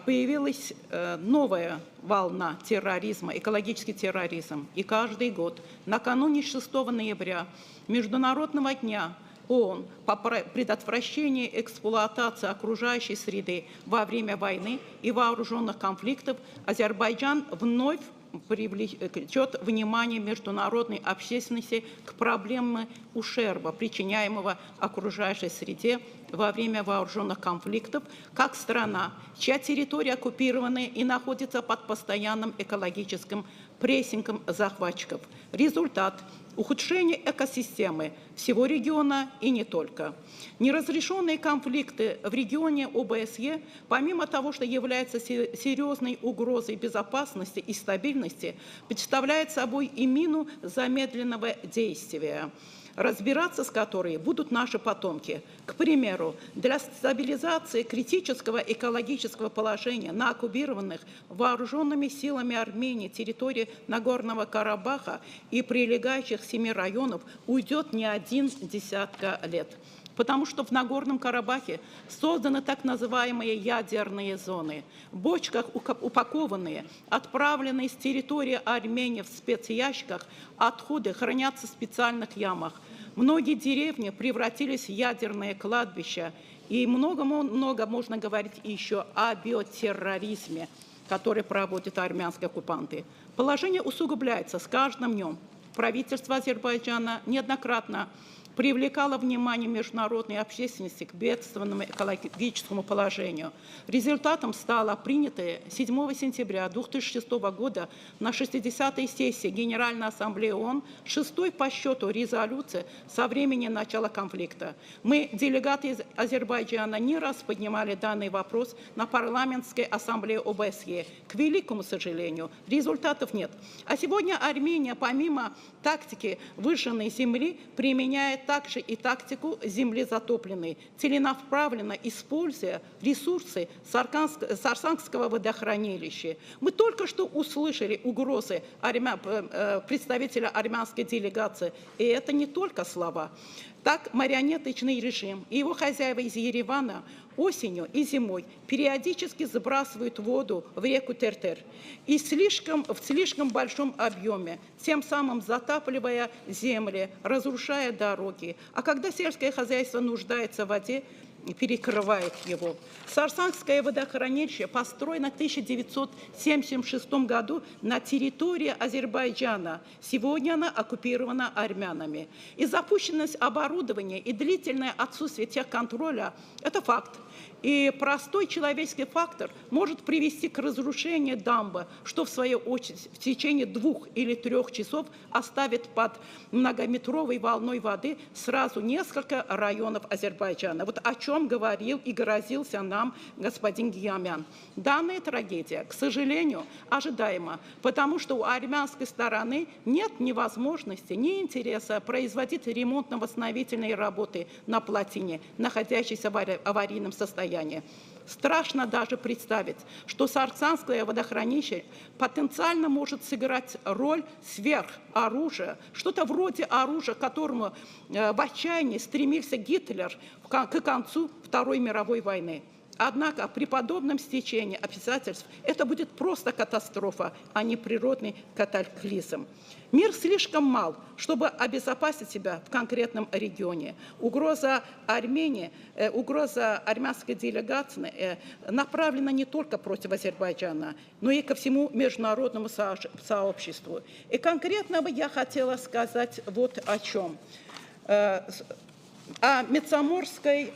Появилась новая волна терроризма, экологический терроризм. И каждый год, накануне 6 ноября, Международного дня ООН по предотвращению эксплуатации окружающей среды во время войны и вооруженных конфликтов, Азербайджан вновь привлечет внимание международной общественности к проблеме ущерба, причиняемого окружающей среде во время вооруженных конфликтов, как страна, чья территория оккупирована и находится под постоянным экологическим прессингом захватчиков. Результат – ухудшение экосистемы всего региона и не только. Неразрешенные конфликты в регионе ОБСЕ, помимо того, что являются серьезной угрозой безопасности и стабильности, представляют собой и мину замедленного действия, разбираться с которой будут наши потомки. К примеру, для стабилизации критического экологического положения на оккупированных вооруженными силами Армении территории Нагорного Карабаха и прилегающих 7 районов уйдет не 1 десятка лет. Потому что в Нагорном Карабахе созданы так называемые ядерные зоны. В бочках упакованные, отправленные с территории Армении в спецящиках, отходы хранятся в специальных ямах. Многие деревни превратились в ядерные кладбища. И много можно говорить еще о биотерроризме, который проводят армянские оккупанты. Положение усугубляется с каждым днем. Правительство Азербайджана неоднократно привлекала внимание международной общественности к бедственному экологическому положению. Результатом стала принятая 7 сентября 2006 года на 60-й сессии Генеральной Ассамблеи ООН 6-й по счету резолюция со времени начала конфликта. Мы, делегаты из Азербайджана, не раз поднимали данный вопрос на парламентской ассамблее ОБСЕ. К великому сожалению, результатов нет. А сегодня Армения, помимо тактики выжженной земли, применяет также и тактику земли затопленной, целенаправленно используя ресурсы Сарсангского водохранилища. Мы только что услышали угрозы представителя армянской делегации, и это не только слова. Так, марионеточный режим и его хозяева из Еревана осенью и зимой периодически сбрасывают воду в реку Тертер и в слишком большом объеме, тем самым затапливая земли, разрушая дороги. А когда сельское хозяйство нуждается в воде, перекрывает его. Сарсангское водохранилище построено в 1976 году на территории Азербайджана. Сегодня она оккупирована армянами. И запущенность оборудования и длительное отсутствие техконтроля – это факт. И простой человеческий фактор может привести к разрушению дамбы, что в свою очередь в течение 2 или 3 часов оставит под многометровой волной воды сразу несколько районов Азербайджана. Вот о чем говорил и грозился нам господин Гиямян. Данная трагедия, к сожалению, ожидаема, потому что у армянской стороны нет ни возможности, ни интереса производить ремонтно-восстановительные работы на плотине, находящейся в аварийном состоянии. Страшно даже представить, что Сарсангское водохранилище потенциально может сыграть роль сверхоружия, что-то вроде оружия, к которому в отчаянии стремился Гитлер к концу Второй мировой войны. Однако при подобном стечении обстоятельств это будет просто катастрофа, а не природный катаклизм. Мир слишком мал, чтобы обезопасить себя в конкретном регионе. Угроза Армении, угроза армянской делегации направлена не только против Азербайджана, но и ко всему международному сообществу. И конкретно я хотела сказать вот о чем. О Метсаморской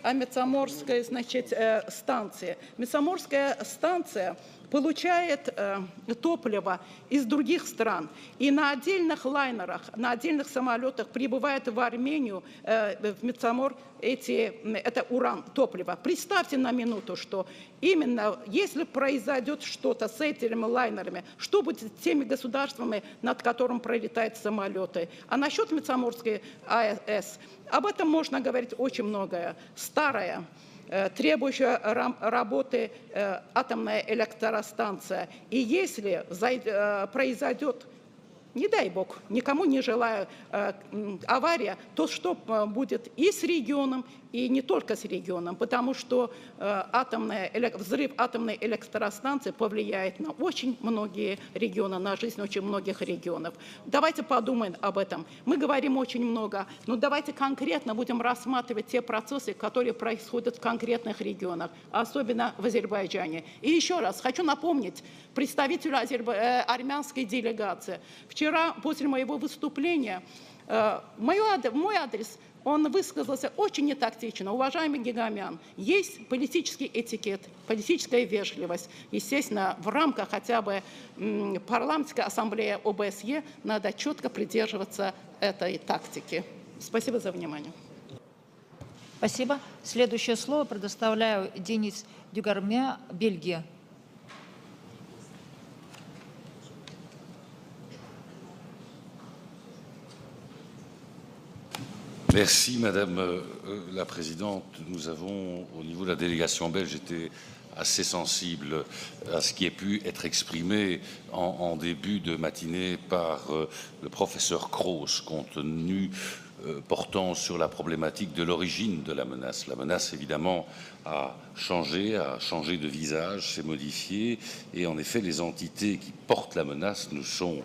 станции. Метсаморская станция получает топливо из других стран. И на отдельных лайнерах, на отдельных самолетах прибывает в Армению, в Метсамор, это уран, топливо. Представьте на минуту, что именно если произойдет что-то с этими лайнерами, что будет с теми государствами, над которыми пролетают самолеты. А насчет Метсаморской АЭС, об этом можно говорить очень многое. Старая, требующая работы атомная электростанция. И если произойдет, не дай бог, никому не желаю, авария, то что будет и с регионом, и не только с регионом, потому что взрыв атомной электростанции повлияет на очень многие регионы, на жизнь очень многих регионов. Давайте подумаем об этом. Мы говорим очень много, но давайте конкретно будем рассматривать те процессы, которые происходят в конкретных регионах, особенно в Азербайджане. И еще раз хочу напомнить представителю армянской делегации. Вчера, после моего выступления, мой адрес Он высказался очень нетактично. Уважаемый Гигамян, есть политический этикет, политическая вежливость. Естественно, в рамках хотя бы парламентской ассамблеи ОБСЕ надо четко придерживаться этой тактики. Спасибо за внимание. Спасибо. Следующее слово предоставляю Денис Дюгарме, Бельгия. Merci Madame la Présidente. Nous avons, au niveau de la délégation belge, été assez sensible à ce qui a pu être exprimé en début de matinée par le professeur Kraus, compte tenu portant sur la problématique de l'origine de la menace. La menace, évidemment, a changé de visage, s'est modifiée, et en effet, les entités qui portent la menace ne sont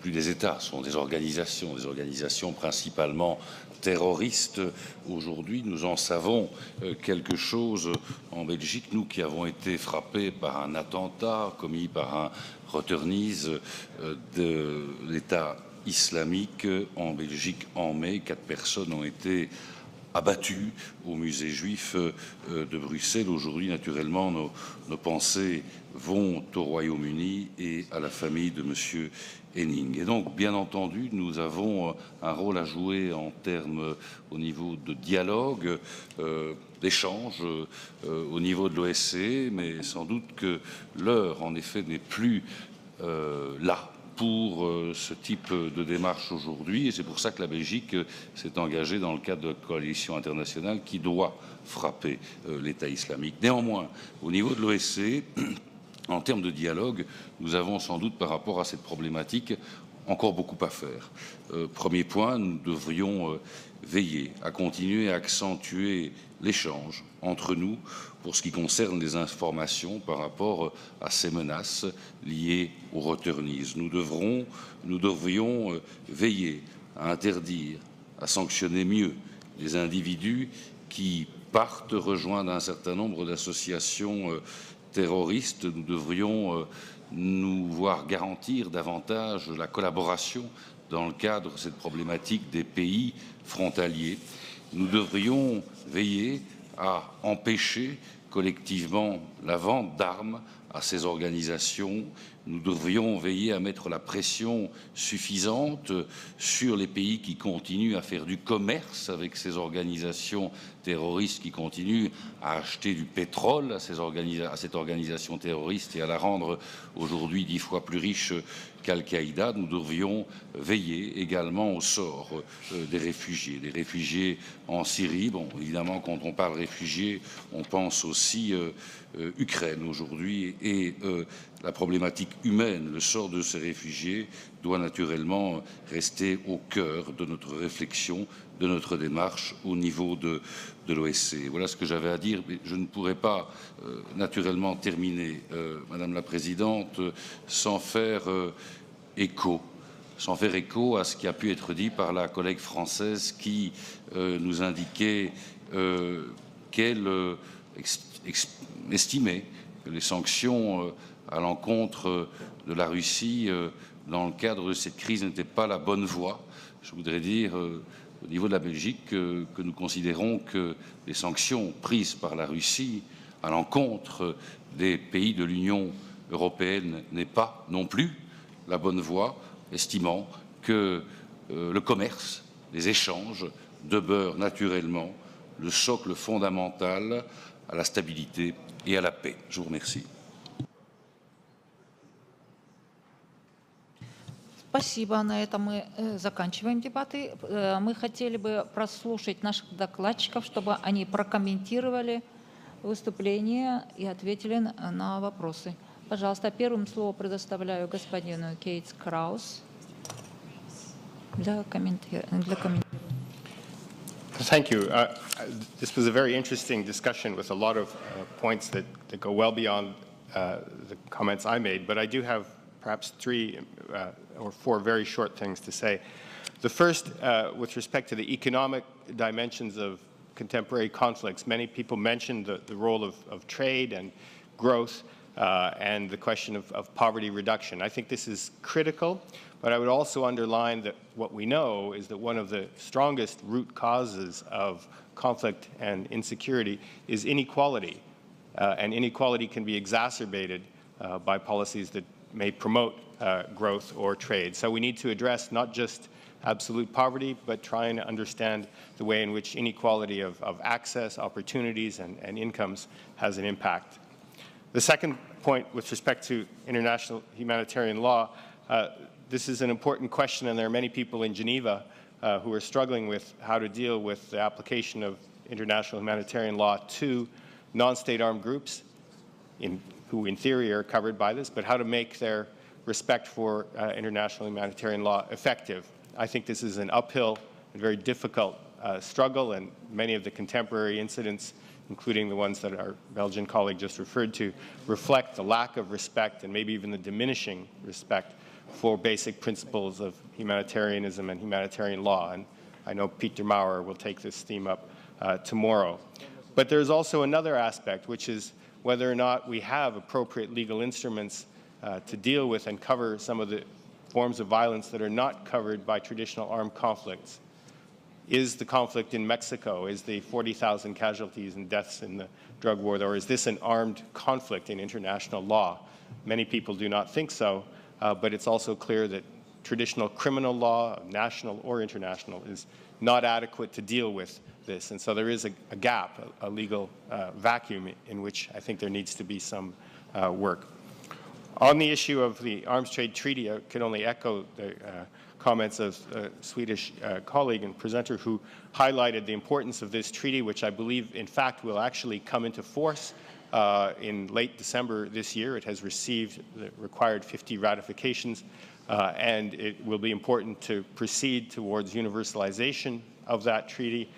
plus des États, sont des organisations principalement terroristes. Aujourd'hui, nous en savons quelque chose en Belgique, nous qui avons été frappés par un attentat commis par un returnees de l'État islamique en Belgique en mai. 4 personnes ont été abattues au musée juif de Bruxelles. Aujourd'hui, naturellement, nos pensées vont au Royaume-Uni et à la famille de M. Henning. Et donc, bien entendu, nous avons un rôle à jouer en termes au niveau de dialogue, d'échange au niveau de l'OSCE, mais sans doute que l'heure, en effet, n'est plus là pour ce type de démarche aujourd'hui, et c'est pour ça que la Belgique s'est engagée dans le cadre de la coalition internationale qui doit frapper l'État islamique. Néanmoins, au niveau de l'OSCE, en termes de dialogue, nous avons sans doute par rapport à cette problématique encore beaucoup à faire. Premier point, nous devrions veiller à continuer à accentuer l'échange entre nous pour ce qui concerne les informations par rapport à ces menaces liées aux returnees. Nous devrions veiller à interdire, à sanctionner mieux les individus qui partent rejoindre un certain nombre d'associations terroristes. Nous devrions nous voir garantir davantage la collaboration dans le cadre de cette problématique des pays frontaliers. Nous devrions veiller à empêcher collectivement la vente d'armes à ces organisations. Nous devrions veiller à mettre la pression suffisante sur les pays qui continuent à faire du commerce avec ces organisations terroristes, qui continuent à acheter du pétrole à cette organisation terroriste et à la rendre aujourd'hui 10 fois plus riche qu'Al-Qaïda. Nous devrions veiller également au sort des réfugiés en Syrie. Bon, évidemment, quand on parle réfugiés, on pense aussi Ukraine aujourd'hui, et la problématique humaine, le sort de ces réfugiés doit naturellement rester au cœur de notre réflexion, de notre démarche au niveau de l'OSCE. Voilà ce que j'avais à dire, mais je ne pourrais pas naturellement terminer, Madame la Présidente, sans faire écho à ce qui a pu être dit par la collègue française qui nous indiquait qu'elle estimait que les sanctions à l'encontre de la Russie dans le cadre de cette crise n'étaient pas la bonne voie. Je voudrais dire au niveau de la Belgique que nous considérons que les sanctions prises par la Russie à l'encontre des pays de l'Union européenne n'est pas non plus la bonne voie, estimant que le commerce, les échanges demeurent naturellement le socle fondamental à la stabilité et à la paix. Je vous remercie. Спасибо. На этом мы заканчиваем дебаты. Мы хотели бы прослушать наших докладчиков, чтобы они прокомментировали выступление и ответили на вопросы. Пожалуйста, первым слово предоставляю господину Кейтс Краус для комментария. Thank you. This was a very interesting discussion with a lot of points that go well beyond the comments I made, but I do have perhaps 3 or 4 very short things to say. The first, with respect to the economic dimensions of contemporary conflicts, many people mentioned the role of trade and growth. and the question of poverty reduction. I think this is critical, but I would also underline that what we know is that one of the strongest root causes of conflict and insecurity is inequality, and inequality can be exacerbated by policies that may promote growth or trade. So we need to address not just absolute poverty, but try and understand the way in which inequality of access, opportunities, and incomes has an impact. The second point with respect to international humanitarian law, this is an important question, and there are many people in Geneva who are struggling with how to deal with the application of international humanitarian law to non-state armed groups who in theory are covered by this, but how to make their respect for international humanitarian law effective. I think this is an uphill and very difficult struggle, and many of the contemporary incidents, including the ones that our Belgian colleague just referred to, reflect the lack of respect and maybe even the diminishing respect for basic principles of humanitarianism and humanitarian law. And I know Peter Maurer will take this theme up tomorrow. But there's also another aspect, which is whether or not we have appropriate legal instruments to deal with and cover some of the forms of violence that are not covered by traditional armed conflicts. Is the conflict in Mexico, is the 40,000 casualties and deaths in the drug war, or is this an armed conflict in international law? Many people do not think so, but it's also clear that traditional criminal law, national or international, is not adequate to deal with this. And so there is a gap, a legal vacuum in which I think there needs to be some work. On the issue of the arms trade treaty, I can only echo the comments of a Swedish colleague and presenter who highlighted the importance of this treaty, which I believe, in fact, will actually come into force in late December this year. It has received the required 50 ratifications, and it will be important to proceed towards universalization of that treaty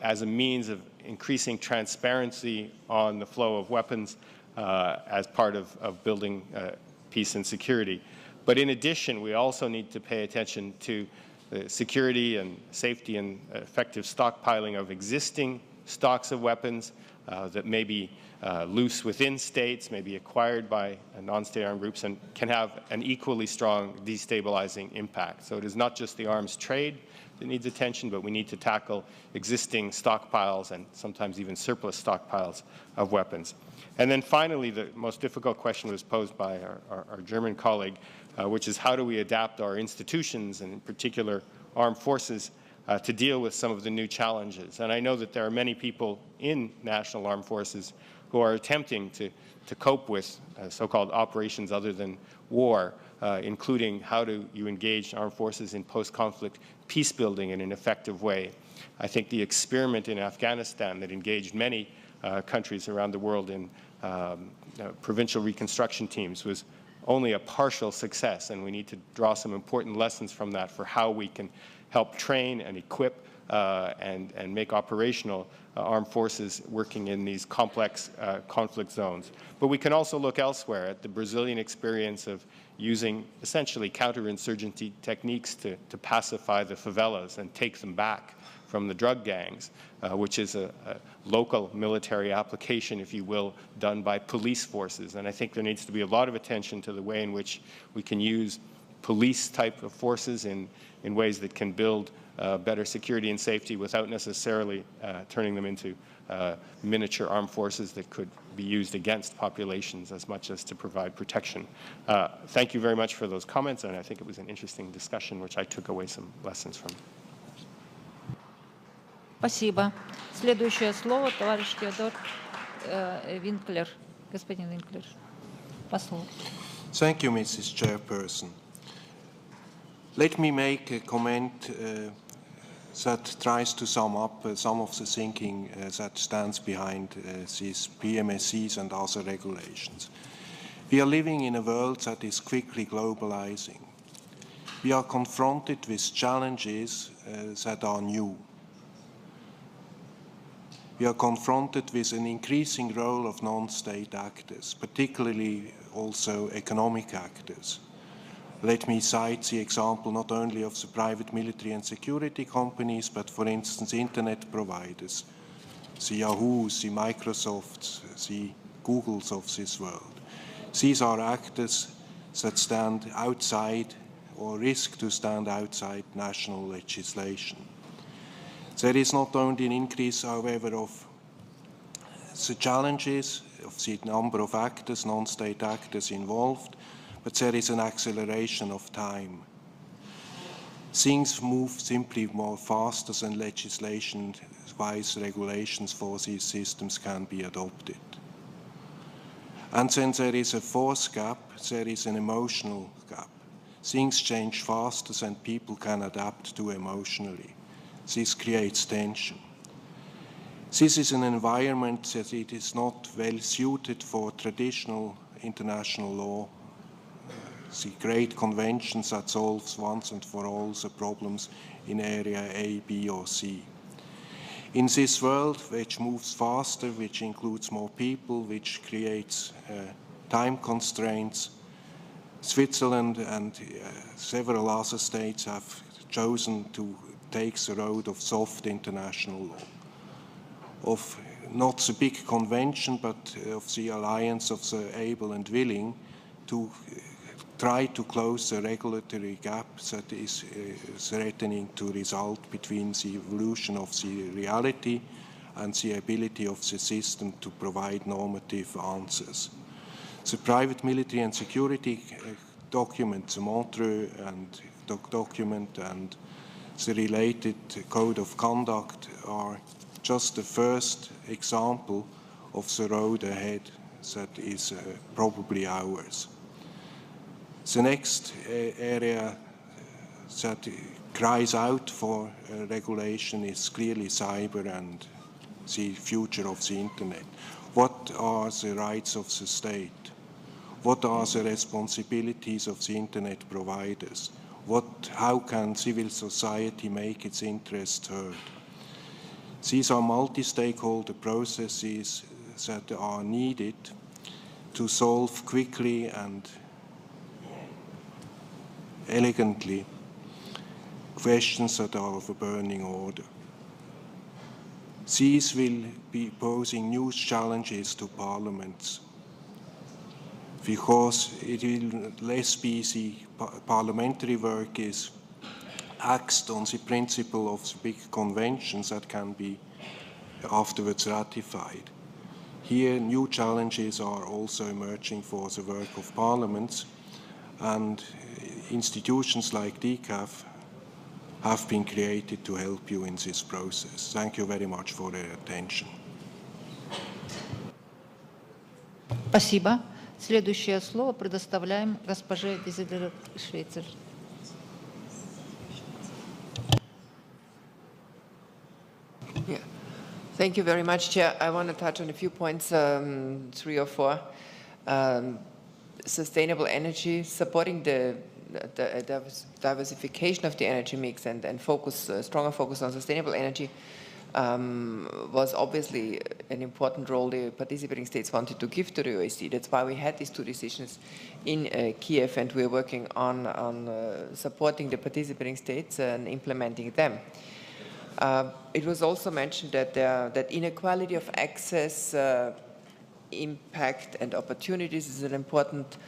as a means of increasing transparency on the flow of weapons as part of building peace and security. But in addition, we also need to pay attention to the security and safety and effective stockpiling of existing stocks of weapons that may be loose within states, may be acquired by non-state armed groups, and can have an equally strong destabilizing impact. So it is not just the arms trade that needs attention, but we need to tackle existing stockpiles and sometimes even surplus stockpiles of weapons. And then finally, the most difficult question was posed by our German colleague, which is how do we adapt our institutions, and in particular armed forces, to deal with some of the new challenges. And I know that there are many people in national armed forces who are attempting to cope with so-called operations other than war, including how do you engage armed forces in post-conflict peace building in an effective way. I think the experiment in Afghanistan that engaged many countries around the world in provincial reconstruction teams was only a partial success, and we need to draw some important lessons from that for how we can help train and equip and make operational armed forces working in these complex conflict zones. But we can also look elsewhere at the Brazilian experience of using essentially counterinsurgency techniques to pacify the favelas and take them back from the drug gangs, which is a local military application, if you will, done by police forces. And I think there needs to be a lot of attention to the way in which we can use police type of forces in ways that can build better security and safety without necessarily turning them into miniature armed forces that could be used against populations as much as to provide protection. Thank you very much for those comments, and I think it was an interesting discussion, which I took away some lessons from. Спасибо. Следующее слово, товарищ Теодор Винклер. Господин Винклер, посол. Thank you, Mrs. Chairperson. Let me make a comment that tries to sum up some of the thinking that stands behind these PMSCs and other regulations. We are living in a world that is quickly globalizing. We are confronted with challenges that are new. We are confronted with an increasing role of non-state actors, particularly also economic actors. Let me cite the example not only of the private military and security companies, but for instance, internet providers, the Yahoos, the Microsofts, the Googles of this world. These are actors that stand outside or risk to stand outside national legislation. There is not only an increase, however, of the challenges of the number of actors, non-state actors involved, but there is an acceleration of time. Things move simply more faster than legislation-wise regulations for these systems can be adopted. And then there is a fourth gap, there is an emotional gap. Things change faster than people can adapt to emotionally. This creates tension. This is an environment that it is not well suited for traditional international law, the great conventions that solves once and for all the problems in area A, B, or C. In this world, which moves faster, which includes more people, which creates time constraints, Switzerland and several other states have chosen to take the road of soft international law, of not the big convention, but of the alliance of the able and willing to try to close the regulatory gap that is threatening to result between the evolution of the reality and the ability of the system to provide normative answers. The private military and security document, the Montreux document and the related code of conduct are just the first example of the road ahead that is probably ours. The next area that cries out for regulation is clearly cyber and the future of the Internet. What are the rights of the state? What are the responsibilities of the Internet providers? How can civil society make its interests heard? These are multi-stakeholder processes that are needed to solve quickly and elegantly questions that are of a burning order. These will be posing new challenges to parliaments because it will less be the parliamentary work is axed on the principle of the big conventions that can be afterwards ratified. Here, new challenges are also emerging for the work of parliaments, and institutions like DCAF have been created to help you in this process. Thank you very much for your attention. Спасибо. Следующее слово предоставляем госпоже Дезидер Швейцер. Yeah. Thank you very much, Chair. I want to touch on a few points, 3 or 4. Sustainable energy, supporting the diversification of the energy mix and focus, stronger focus on sustainable energy was obviously an important role the participating states wanted to give to the OSCE. That's why we had these 2 decisions in Kiev, and we're working on supporting the participating states and implementing them. It was also mentioned that that inequality of access, impact, and opportunities is an important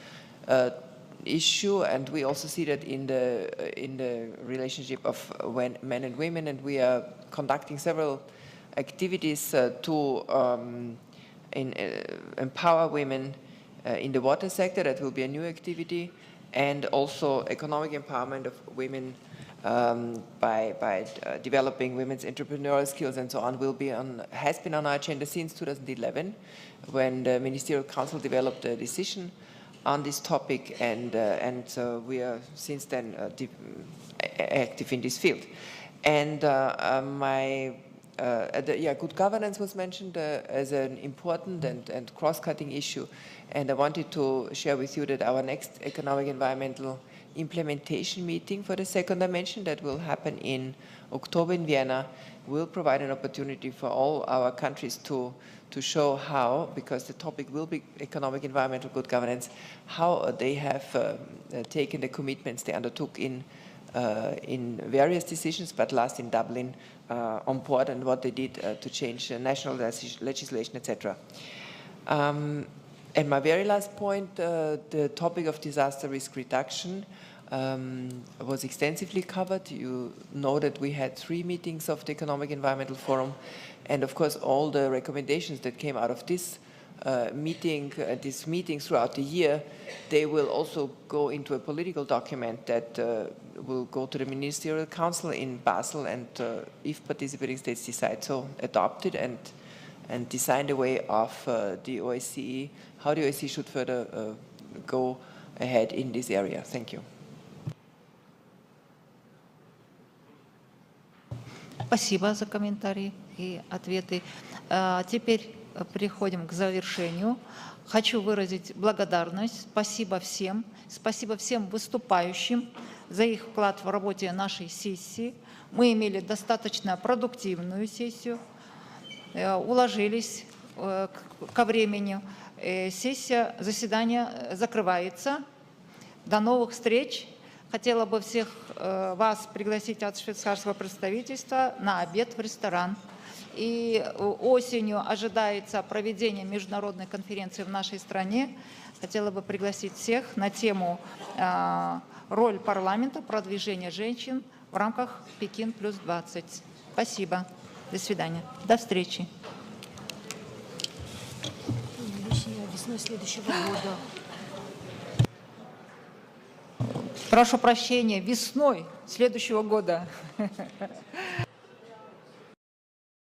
issue, and we also see that in the relationship of men and women, and we are conducting several activities to empower women in the water sector. That will be a new activity, and also economic empowerment of women by developing women's entrepreneurial skills and so on has been on our agenda since 2011, when the Ministerial Council developed a decision on this topic, and so we are since then active in this field. And good governance was mentioned as an important and cross-cutting issue, and I wanted to share with you that our next economic environmental implementation meeting for the second dimension that will happen in October in Vienna will provide an opportunity for all our countries to show how, because the topic will be economic environmental good governance, how they have taken the commitments they undertook in various decisions, but last in Dublin on board, and what they did to change national legislation, etc. And my very last point, the topic of disaster risk reduction was extensively covered. You know that we had 3 meetings of the Economic Environmental Forum, and of course all the recommendations that came out of this these meetings throughout the year, they will also go into a political document that will go to the Ministerial Council in Basel, and if participating states decide so, adopt it and design the way of the OSCE, how the OSCE should further go ahead in this area. Thank you. Спасибо за комментарии и ответы. Теперь переходим к завершению. Хочу выразить благодарность. Спасибо всем выступающим за их вклад в работе нашей сессии. Мы имели достаточно продуктивную сессию, уложились ко времени. Заседание закрывается. До новых встреч. Хотела бы всех вас пригласить от швейцарского представительства на обед в ресторан. И осенью ожидается проведение международной конференции в нашей стране. Хотела бы пригласить всех на тему «Роль парламента, продвижение женщин в рамках Пекин +20». Спасибо. До свидания. До встречи. Весной следующего года. Прошу прощения, весной следующего года.